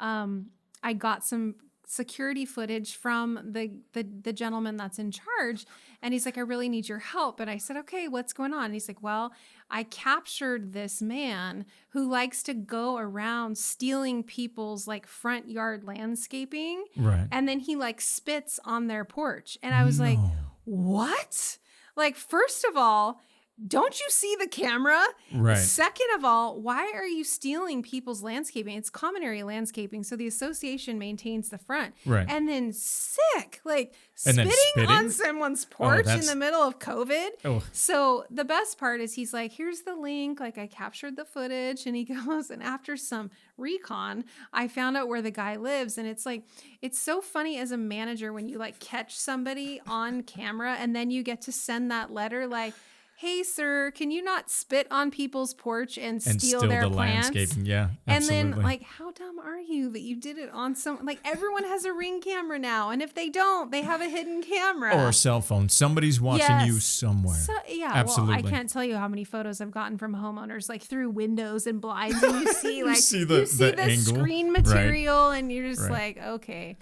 I got some security footage from the gentleman that's in charge. And he's like, I really need your help. And I said, okay, what's going on? And he's like, well, I captured this man who likes to go around stealing people's like front yard landscaping. Right. And then he like spits on their porch. And I was like, what? Like, first of all, don't you see the camera? Right. Second of all, why are you stealing people's landscaping? It's common area landscaping, so the association maintains the front. Right. And then spitting spitting on someone's porch in that's- the middle of COVID. Oh. So the best part is he's like, here's the link. Like I captured the footage and he goes, and after some recon, I found out where the guy lives. And it's like, it's so funny as a manager when you like catch somebody on camera and then you get to send that letter like, hey, sir, can you not spit on people's porch and steal their the plants? landscaping? Yeah, And absolutely. then, like, how dumb are you that you did it on some, like, everyone has a Ring camera now. And if they don't, they have a hidden camera. Or a cell phone. Somebody's watching you somewhere. So, yeah, Absolutely. well, I can't tell you how many photos I've gotten from homeowners, like, through windows and blinds. And you see, like, see the angle. screen material, and you're just Right. like, okay.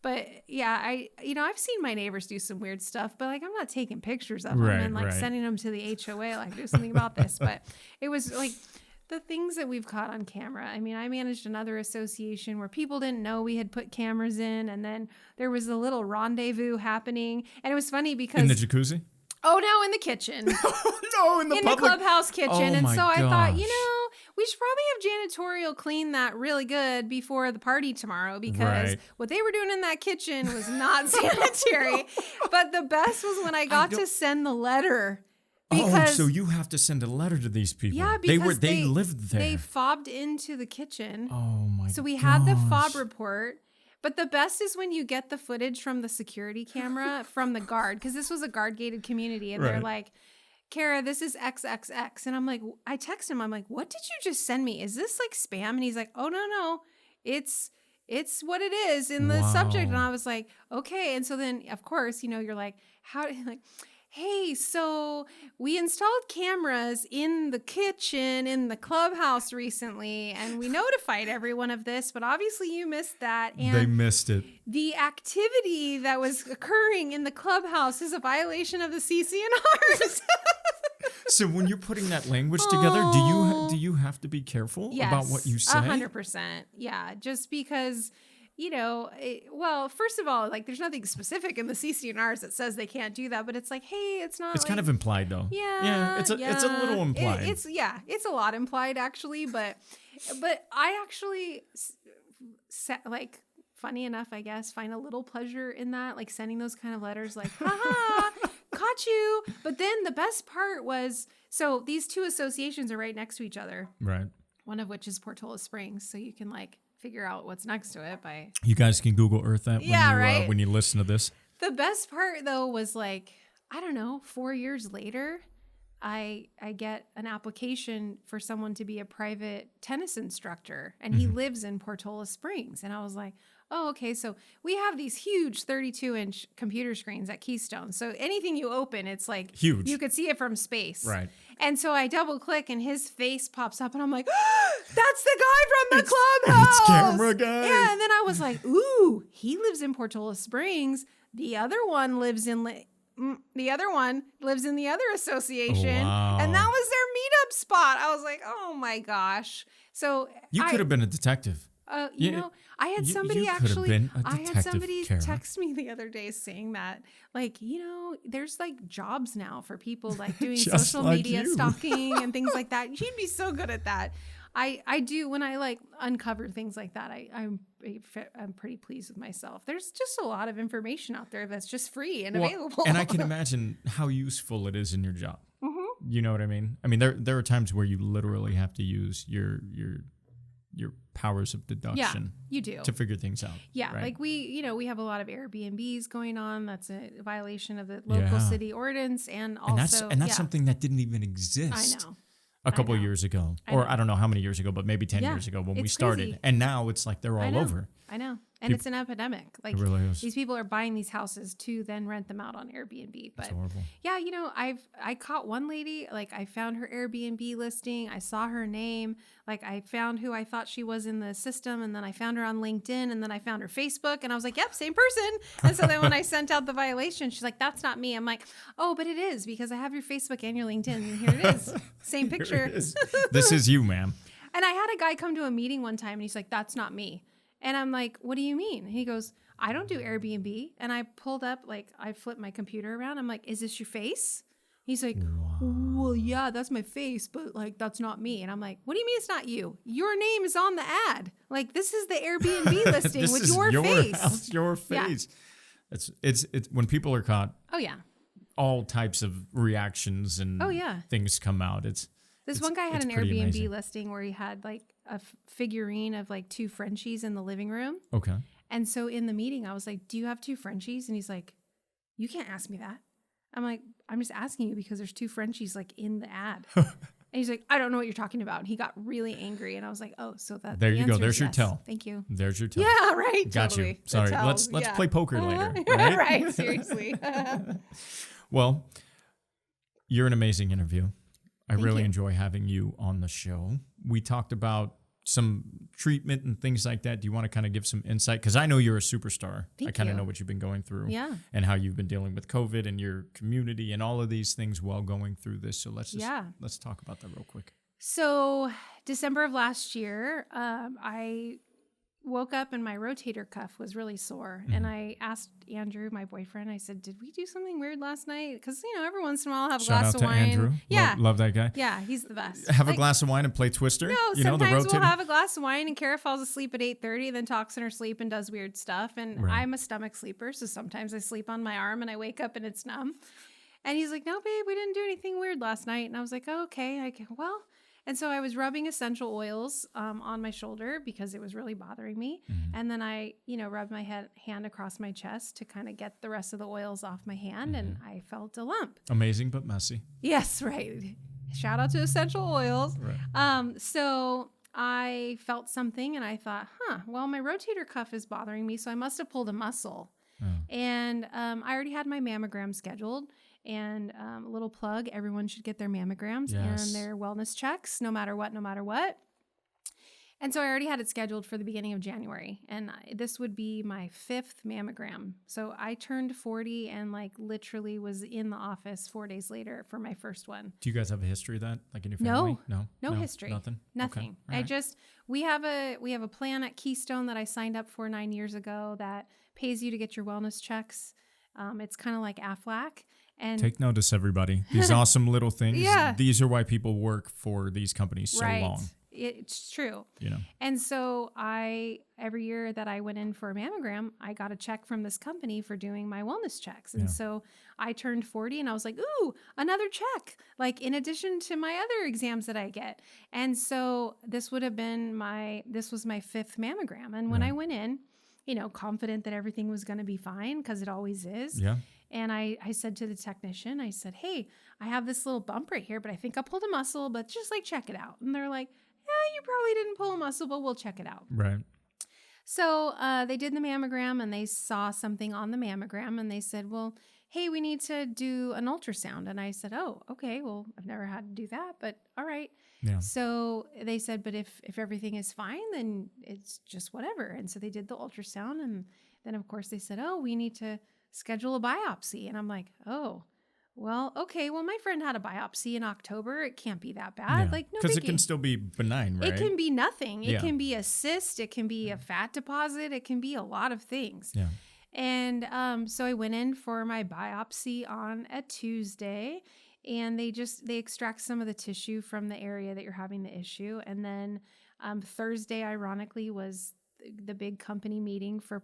But yeah, I've seen my neighbors do some weird stuff, but like I'm not taking pictures of them and like sending them to the HOA, like do something about this. But it was like the things that we've caught on camera. I mean, I managed another association where people didn't know we had put cameras in, and then there was a little rendezvous happening, and it was funny because In the jacuzzi? Oh, no, in the kitchen. No, in the in the clubhouse kitchen. Oh, and my so I thought, you gosh. know, we should probably have janitorial clean that really good before the party tomorrow because Right. what they were doing in that kitchen was not sanitary. But the best was when I got to send the letter. Because, so you have to send a letter to these people. yeah, because they lived there. They fobbed into the kitchen. Oh my So we had the fob gosh. report. But the best is when you get the footage from the security camera from the guard, because this was a guard gated community. And they're Right. like, Kara, this is XXX. And I'm like, I text him. I'm like, what did you just send me? Is this like spam? And he's like, oh, no. It's what it is in the subject. And I was like, okay. And so then, of course, you know, you're like, hey, so we installed cameras in the kitchen in the clubhouse recently, and we notified everyone of this, but obviously you missed that. And They missed it. the activity that was occurring in the clubhouse is a violation of the CCNRs. So when you're putting that language together, do you have to be careful about what you say? 100%. Yeah, just because, you know, well, first of all, like there's nothing specific in the CCNRs that says they can't do that, but it's like, hey, it's not. It's like, kind of implied though. Yeah, it's a little implied. It's a lot implied actually, but I actually like, funny enough, I guess, find a little pleasure in that, like sending those kind of letters, like, haha, caught you. But then the best part was, so these two associations are right next to each other. Right. One of which is Portola Springs, so you can like figure out what's next to it by. You guys can Google Earth that when you listen to this. The best part though was like, I don't know, 4 years later, I get an application for someone to be a private tennis instructor, and he lives in Portola Springs. And I was like, oh, okay. So we have these huge 32-inch computer screens at Keystone. So anything you open, it's like huge. You could see it from space. Right. And so I double click and his face pops up and I'm like, oh, that's the guy from the clubhouse. It's camera guy. Yeah. And then I was like, ooh, he lives in Portola Springs. The other one lives in the other association. Oh, wow. And that was their meetup spot. I was like, oh my gosh. So you could have been a detective. You know, I had somebody text me the other day saying that, like, you know, there's like jobs now for people like doing social media stalking and things like that. You'd be so good at that. I do when I like uncover things like that. I'm pretty pleased with myself. There's just a lot of information out there that's just free and available. And I can imagine how useful it is in your job. Mm-hmm. You know what I mean? I mean, there are times where you literally have to use your powers of deduction. Yeah, you do. To figure things out. Yeah, right? like we have a lot of Airbnbs going on. That's a violation of the local city ordinance, and also that's something that didn't even exist. I know. A couple of years ago, or I don't know how many years ago, but maybe 10 years ago when we started. Crazy. And now it's like they're all over. I know. And it's an epidemic. Like, it really is. These people are buying these houses to then rent them out on Airbnb. But it's horrible. Yeah, you know, I caught one lady, like I found her Airbnb listing. I saw her name. Like I found who I thought she was in the system. And then I found her on LinkedIn. And then I found her Facebook. And I was like, yep, same person. And so then when I sent out the violation, she's like, that's not me. I'm like, oh, but it is, because I have your Facebook and your LinkedIn. And here it is. Same picture. This is you, ma'am. And I had a guy come to a meeting one time and he's like, that's not me. And I'm like, what do you mean? And he goes, I don't do Airbnb. And I pulled up, like, I flipped my computer around. I'm like, is this your face? He's like, well, yeah, that's my face, but like, that's not me. And I'm like, what do you mean it's not you? Your name is on the ad. Like, this is the Airbnb listing with your face. House, your face. Yeah. It's when people are caught. Oh, yeah. All types of reactions and things come out. This one guy had an Airbnb listing where he had like a figurine of like two Frenchies in the living room. Okay. And so in the meeting, I was like, do you have two Frenchies? And he's like, you can't ask me that. I'm like, I'm just asking you because there's two Frenchies like in the ad. And he's like, I don't know what you're talking about. And he got really angry. And I was like, oh, so that there you go. There's your tell. Thank you. There's your tell. Yeah, right. Got totally. you. Sorry. Let's play poker later. Right? Right. Seriously. Well, you're an amazing interview. I really enjoy having you on the show. We talked about some treatment and things like that. Do you want to kind of give some insight? Because I know you're a superstar. I kind of know what you've been going through and how you've been dealing with COVID and your community and all of these things while going through this. So let's talk about that real quick. So December of last year, I woke up and my rotator cuff was really sore. Mm-hmm. And I asked Andrew, my boyfriend, I said, did we do something weird last night? Because, you know, every once in a while I'll have a glass of wine. Shout out to Andrew. Yeah. Love that guy. Yeah, he's the best. Have a glass of wine and play Twister? No, sometimes we'll have a glass of wine and Kara falls asleep at 8:30 and then talks in her sleep and does weird stuff. And I'm a stomach sleeper, so sometimes I sleep on my arm and I wake up and it's numb. And he's like, no, babe, we didn't do anything weird last night. And I was like, oh, okay. And so I was rubbing essential oils on my shoulder because it was really bothering me. Mm-hmm. And then I, rubbed my hand across my chest to kind of get the rest of the oils off my hand. Mm-hmm. And I felt a lump. Amazing, but messy. Yes, right. Shout out to essential oils. Right. So I felt something and I thought, well, my rotator cuff is bothering me. So I must have pulled a muscle. Oh. And I already had my mammogram scheduled. And a little plug, everyone should get their mammograms and their wellness checks, no matter what. And so I already had it scheduled for the beginning of January. And this would be my 5th mammogram. So I turned 40 and literally was in the office 4 days later for my first one. Do you guys have a history of that? Like in your family? No history. Nothing? Nothing. Okay. We have a plan at Keystone that I signed up for 9 years ago that pays you to get your wellness checks. It's kind of like AFLAC. And take notice, everybody. These awesome little things. These are why people work for these companies so long. It's true. And so every year that I went in for a mammogram, I got a check from this company for doing my wellness checks. And so I turned 40 and I was like, ooh, another check, in addition to my other exams that I get. And so this was my 5th mammogram. And when I went in, confident that everything was going to be fine because it always is. Yeah. And I said to the technician, I said, hey, I have this little bump right here, but I think I pulled a muscle, but just like check it out. And they're like, yeah, you probably didn't pull a muscle, but we'll check it out. Right. So they did the mammogram and they saw something on the mammogram and they said, well, hey, we need to do an ultrasound. And I said, oh, okay, well, I've never had to do that, but all right. Yeah. So they said, but if everything is fine, then it's just whatever. And so they did the ultrasound. And then, of course, they said, oh, we need to schedule a biopsy. And I'm like, oh, well, okay. Well, my friend had a biopsy in October. It can't be that bad. Yeah. Like, no, because it can still be benign, right? It can be nothing. It Yeah. can be a cyst. It can be a fat deposit. It can be a lot of things. Yeah. And so I went in for my biopsy on a Tuesday, and they extract some of the tissue from the area that you're having the issue. And then Thursday, ironically, was the big company meeting for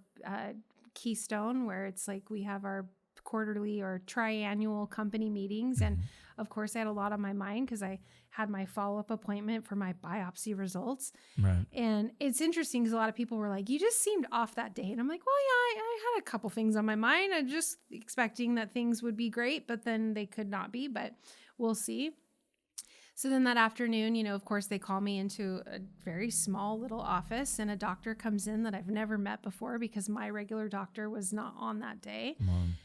Keystone, where it's like we have our quarterly or triannual company meetings. And of course, I had a lot on my mind because I had my follow-up appointment for my biopsy results. Right. And it's interesting because a lot of people were like, you just seemed off that day. And I'm like, well, yeah, I had a couple things on my mind. I'm just expecting that things would be great, but then they could not be, but we'll see. So then that afternoon, you know, of course, they call me into a very small little office, and a doctor comes in that I've never met before because my regular doctor was not on that day. Mom.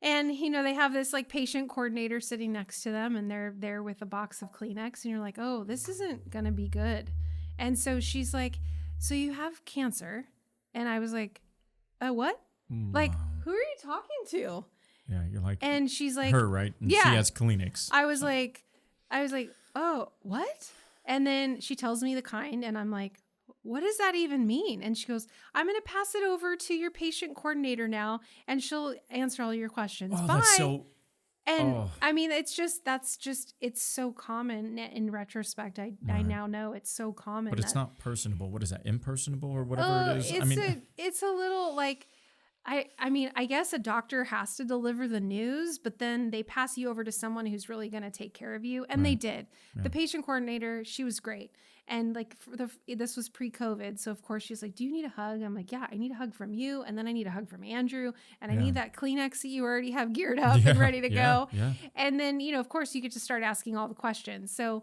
And, you know, they have this like patient coordinator sitting next to them, and they're there with a box of Kleenex, and you're like, oh, this isn't going to be good. And so she's like, so you have cancer. And I was like, what? Wow. Like, who are you talking to? Yeah, you're like, And she's like, her, right? And yeah. She has Kleenex. I was like, oh, what? And then she tells me the kind, and I'm like, what does that even mean? And she goes, I'm going to pass it over to your patient coordinator now, and she'll answer all your questions. Oh, Bye. that's so... And I mean, it's so common in retrospect. I now know it's so common. But it's not personable. What is that? Impersonable or whatever it is? It's a little like, I mean, I guess a doctor has to deliver the news, but then they pass you over to someone who's really going to take care of you. And they did. Yeah. The patient coordinator, she was great. And like this was pre-COVID. So of course she's like, do you need a hug? I'm like, yeah, I need a hug from you. And then I need a hug from Andrew. And I need that Kleenex that you already have geared up and ready to go. Yeah. And then, you know, of course you get to start asking all the questions. So,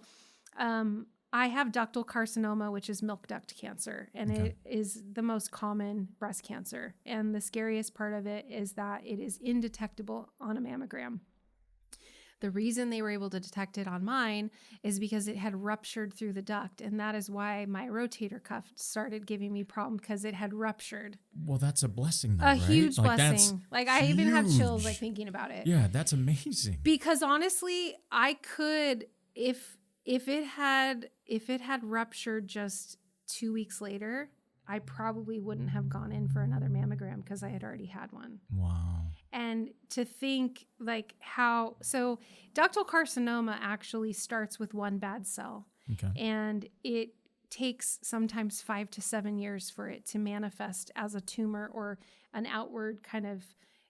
I have ductal carcinoma, which is milk duct cancer, and it is the most common breast cancer. And the scariest part of it is that it is indetectable on a mammogram. The reason they were able to detect it on mine is because it had ruptured through the duct, and that is why my rotator cuff started giving me problems, because it had ruptured. Well, that's a blessing, though, a right? huge like, blessing. Like I even have chills like thinking about it. Yeah, that's amazing. Because honestly, I could if it had ruptured just 2 weeks later, I probably wouldn't have gone in for another mammogram because I had already had one. Wow. And to think like so ductal carcinoma actually starts with one bad cell. Okay. And it takes sometimes 5 to 7 years for it to manifest as a tumor or an outward kind of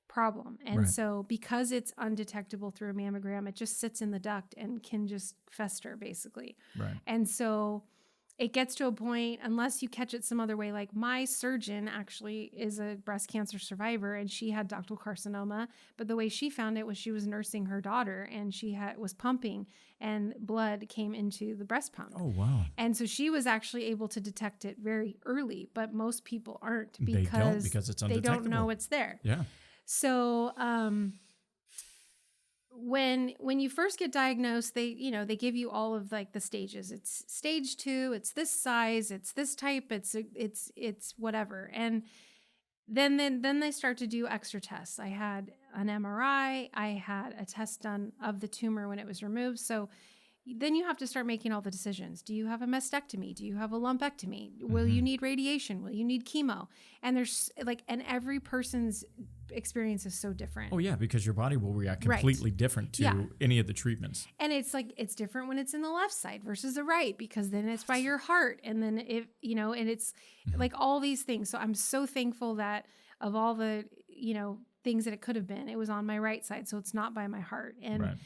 problem. And so because it's undetectable through a mammogram, it just sits in the duct and can just fester basically. Right. And so it gets to a point, unless you catch it some other way, like my surgeon actually is a breast cancer survivor, and she had ductal carcinoma, but the way she found it was she was nursing her daughter, and she was pumping, and blood came into the breast pump. Oh, wow. And so she was actually able to detect it very early, but most people aren't because it's undetectable. They don't know it's there. Yeah. So when you first get diagnosed, they give you all of like the stages. It's stage 2, it's this size, it's this type, it's whatever. And then they start to do extra tests. I had an MRI, I had a test done of the tumor when it was removed. So then you have to start making all the decisions. Do you have a mastectomy? Do you have a lumpectomy? Will you need radiation? Will you need chemo? And there's and every person's experience is so different. Oh yeah, because your body will react completely different to any of the treatments. And it's like, it's different when it's in the left side versus the right, because then it's by your heart. And then and it's like all these things. So I'm so thankful that of all the, things that it could have been, it was on my right side. So it's not by my heart. And,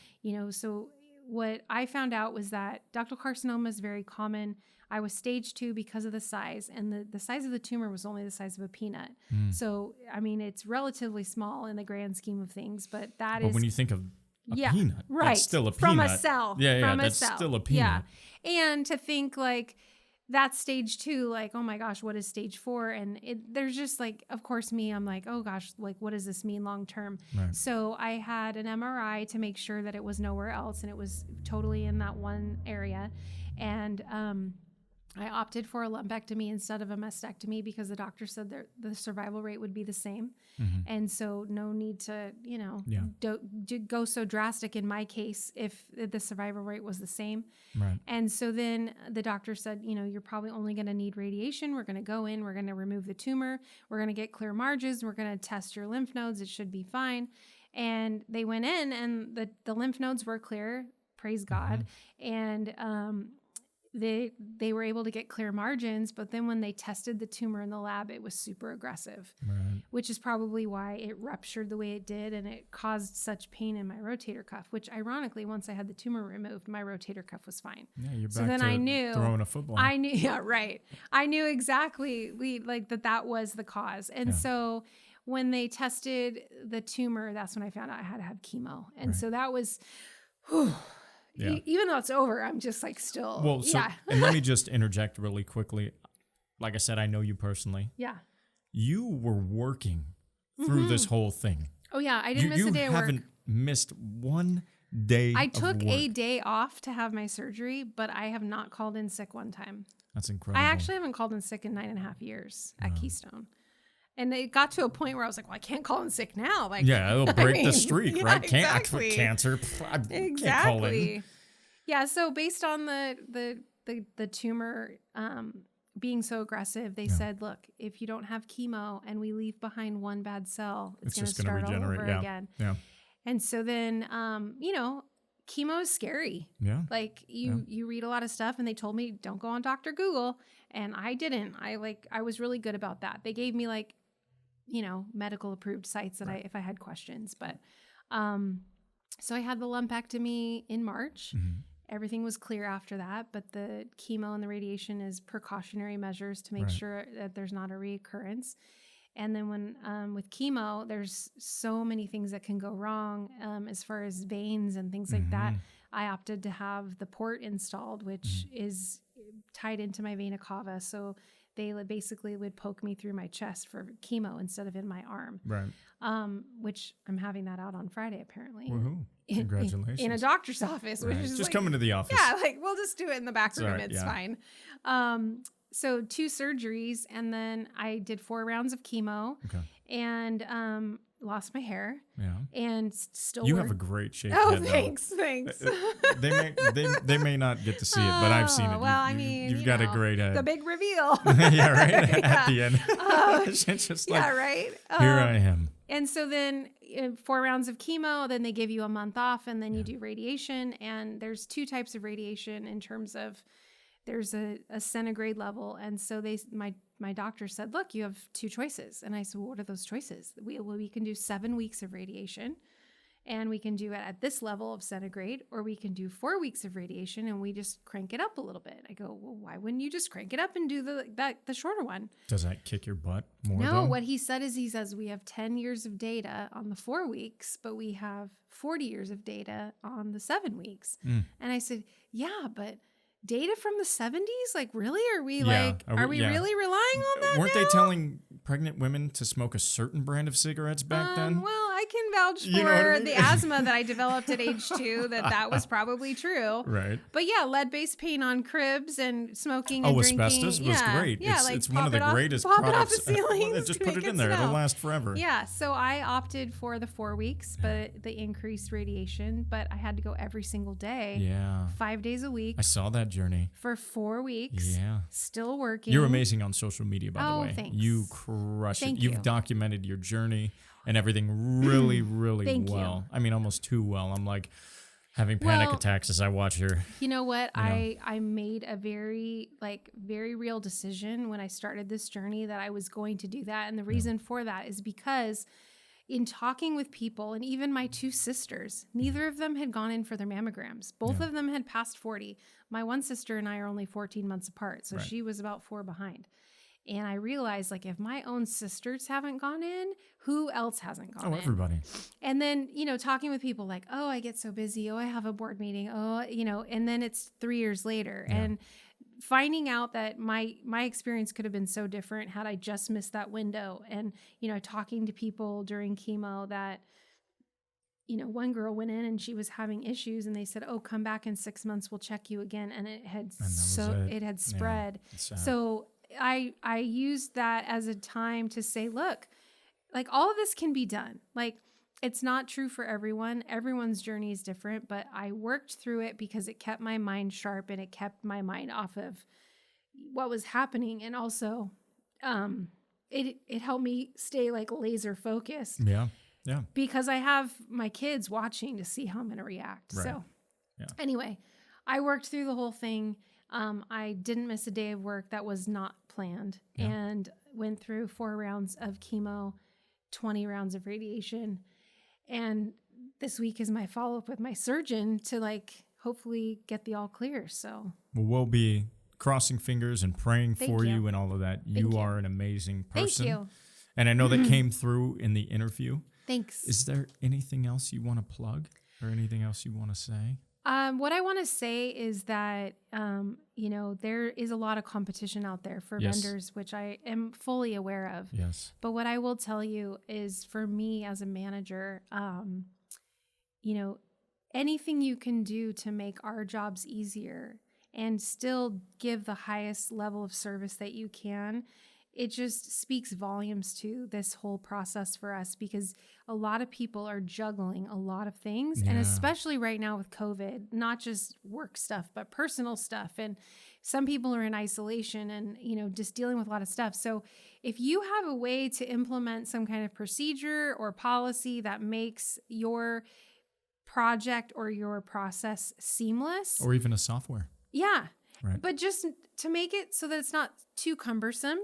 so what I found out was that ductal carcinoma is very common. I was stage 2 because of the size, and the size of the tumor was only the size of a peanut. So, I mean, it's relatively small in the grand scheme of things, but But when you think of a peanut, right, that's still a peanut. From a cell. Yeah, from that's a cell. still a peanut. Yeah. And to think like that's stage 2, like, oh my gosh, what is stage 4? And there's just like, of course, I'm like, oh gosh, like, what does this mean long term? Right. So I had an MRI to make sure that it was nowhere else, and it was totally in that one area. And I opted for a lumpectomy instead of a mastectomy because the doctor said that the survival rate would be the same. And so no need to, go so drastic in my case if the survival rate was the same. Right. And so then the doctor said, you're probably only going to need radiation. We're going to go in, we're going to remove the tumor. We're going to get clear margins. We're going to test your lymph nodes. It should be fine. And they went in and the lymph nodes were clear, praise God. And, they were able to get clear margins, but then when they tested the tumor in the lab, it was super aggressive, which is probably why it ruptured the way it did, and it caused such pain in my rotator cuff, which ironically, once I had the tumor removed, my rotator cuff was fine. Yeah, you're so back then to I knew throwing a football. I knew, yeah, right. I knew exactly that was the cause. And so when they tested the tumor, that's when I found out I had to have chemo. And so that was, even though it's over, I'm just like still. Well, so, and let me just interject really quickly. Like I said, I know you personally. Yeah. You were working through this whole thing. Oh yeah, I didn't miss a day of work. You haven't missed one day I took of work. a day off to have my surgery, but I have not called in sick one time. That's incredible. I actually haven't called in sick in 9.5 years at Keystone. And it got to a point where I was like, well, I can't call in sick now. Like, it'll break the streak, right? Exactly. Cancer. Exactly. Can't call in. Yeah. So based on the tumor being so aggressive, they said, look, if you don't have chemo and we leave behind one bad cell, it's going to start all over again. Yeah. And so then, chemo is scary. Yeah. Like you read a lot of stuff, and they told me don't go on Dr. Google, and I didn't. I was really good about that. They gave me medical approved sites that if I had questions, but so I had the lumpectomy in March. Everything was clear after that, but the chemo and the radiation is precautionary measures to make sure that there's not a reoccurrence. And then when with chemo, there's so many things that can go wrong as far as veins and things like that. I opted to have the port installed, which is tied into my vena cava. So they basically would poke me through my chest for chemo instead of in my arm. Right. Which I'm having that out on Friday, apparently. Woohoo. Congratulations. In a doctor's office. Which is just come into the office. Yeah, we'll just do it in the back room. It's fine. So 2 surgeries, and then I did 4 rounds of chemo and lost my hair. Yeah. And still You have a great shape. Oh, head, thanks. They may not get to see it, but I've seen it. Well, you've got a great head. The big reveal. Yeah, right? At the end. It's just like, right. Here I am. And so then 4 rounds of chemo, then they give you a month off, and then you do radiation. And there's 2 types of radiation in terms of there's a centigrade level. And so my doctor said, look, you have 2 choices. And I said, well, what are those choices? We can do 7 weeks of radiation, and we can do it at this level of centigrade, or we can do 4 weeks of radiation and we just crank it up a little bit. I go, well, why wouldn't you just crank it up and do the shorter one? Does that kick your butt more? No, what he says we have 10 years of data on the 4 weeks, but we have 40 years of data on the 7 weeks. And I said, yeah, but data from the 70s? Like, really? Are we really relying on that? Weren't they telling pregnant women to smoke a certain brand of cigarettes back then? Well, I can vouch for the asthma that I developed at age 2, that was probably true. Right. But yeah, lead-based paint on cribs and smoking and drinking. Asbestos was great. Yeah, it's one of the greatest products. Pop it off the ceilings. Just put it in there. It'll last forever. Yeah, so I opted for the 4 weeks, but the increased radiation, but I had to go every single day. Yeah. 5 days a week. I saw that journey. For 4 weeks. Yeah. Still working. You're amazing on social media, by the way. Thanks. You crush it. You've documented your journey and everything really, really well. I mean, almost too well. I'm like having panic attacks as I watch her. You know what? I made a very real decision when I started this journey that I was going to do that. And the reason for that is because in talking with people, and even my two sisters, neither of them had gone in for their mammograms. Both of them had passed 40. My one sister and I are only 14 months apart, so she was about 4 behind. And I realized, like, if my own sisters haven't gone in, who else hasn't gone in? Oh, everybody. And then, talking with people like, oh, I get so busy. Oh, I have a board meeting. Oh, and then it's 3 years later. Yeah. And finding out that my experience could have been so different had I just missed that window. And, talking to people during chemo that, one girl went in and she was having issues and they said, oh, come back in 6 months. We'll check you again. And it had spread. Yeah, so I used that as a time to say, look, like, all of this can be done. Like, it's not true for everyone. Everyone's journey is different, but I worked through it because it kept my mind sharp and it kept my mind off of what was happening. And also, it helped me stay like laser focused. Yeah. Yeah. Because I have my kids watching to see how I'm going to react. Right. So anyway, I worked through the whole thing. I didn't miss a day of work that was not planned, and went through 4 rounds of chemo, 20 rounds of radiation. And this week is my follow-up with my surgeon to, like, hopefully get the all clear. So we'll be crossing fingers and praying for you and all of that. You are an amazing person. Thank you. And I know that came through in the interview. Thanks. Is there anything else you want to plug or anything else you want to say? What I want to say is that, there is a lot of competition out there for vendors, which I am fully aware of. Yes. But what I will tell you is, for me as a manager, anything you can do to make our jobs easier and still give the highest level of service that you can, it just speaks volumes to this whole process for us, because a lot of people are juggling a lot of things. And especially right now with COVID, not just work stuff, but personal stuff. And some people are in isolation and, just dealing with a lot of stuff. So if you have a way to implement some kind of procedure or policy that makes your project or your process seamless, or even a software. Yeah. Right. But just to make it so that it's not too cumbersome.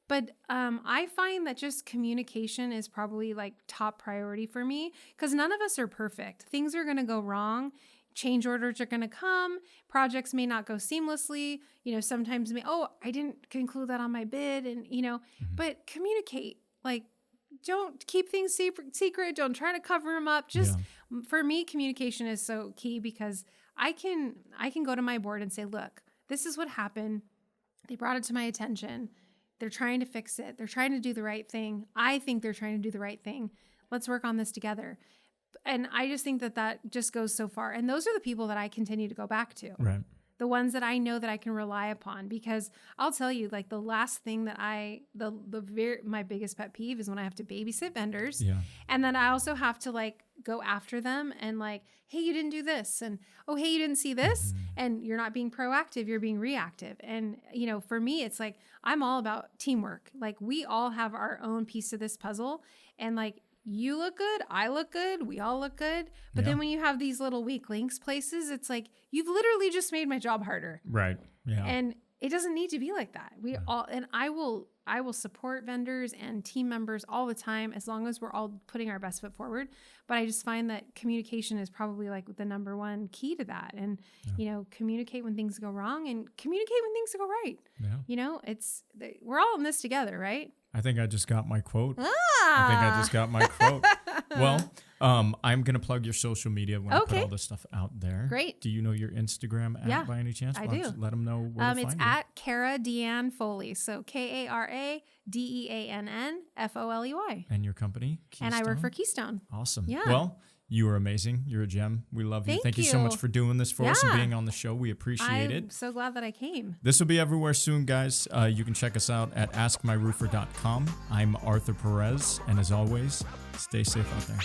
But I find that just communication is probably like top priority for me, because none of us are perfect. Things are going to go wrong. Change orders are going to come. Projects may not go seamlessly. Sometimes I didn't conclude that on my bid. And, but communicate. Like, don't keep things secret. Don't try to cover them up. Just for me, communication is so key, because I can go to my board and say, look, this is what happened. They brought it to my attention. They're trying to fix it. They're trying to do the right thing. I think they're trying to do the right thing. Let's work on this together. And I just think that just goes so far. And those are the people that I continue to go back to. Right. The ones that I know that I can rely upon, because I'll tell you, like, the last thing that my biggest pet peeve is when I have to babysit vendors. Yeah. And then I also have to, like, go after them and, like, hey, you didn't do this. And, oh, hey, you didn't see this. And you're not being proactive, you're being reactive. And, for me, it's like, I'm all about teamwork. Like, we all have our own piece of this puzzle. And, like, you look good, I look good, we all look good. But then when you have these little weak links places, it's like, you've literally just made my job harder. Right. Yeah. And it doesn't need to be like that. I will support vendors and team members all the time, as long as we're all putting our best foot forward. But I just find that communication is probably like the number one key to that. And, communicate when things go wrong and communicate when things go right. Yeah. We're all in this together, right? I think I just got my quote. Well, I'm going to plug your social media when I put all this stuff out there. Great. Do you know your Instagram at by any chance? I do. Let them know where to find it's you. at Cara Deanne Foley. So KaraDeannFoley. And your company? Keystone? And I work for Keystone. Awesome. Yeah. Well, you are amazing. You're a gem. We love you. Thank you so much for doing this for us and being on the show. We appreciate it. I'm so glad that I came. This will be everywhere soon, guys. You can check us out at askmyroofer.com. I'm Arthur Perez. And as always, stay safe out there.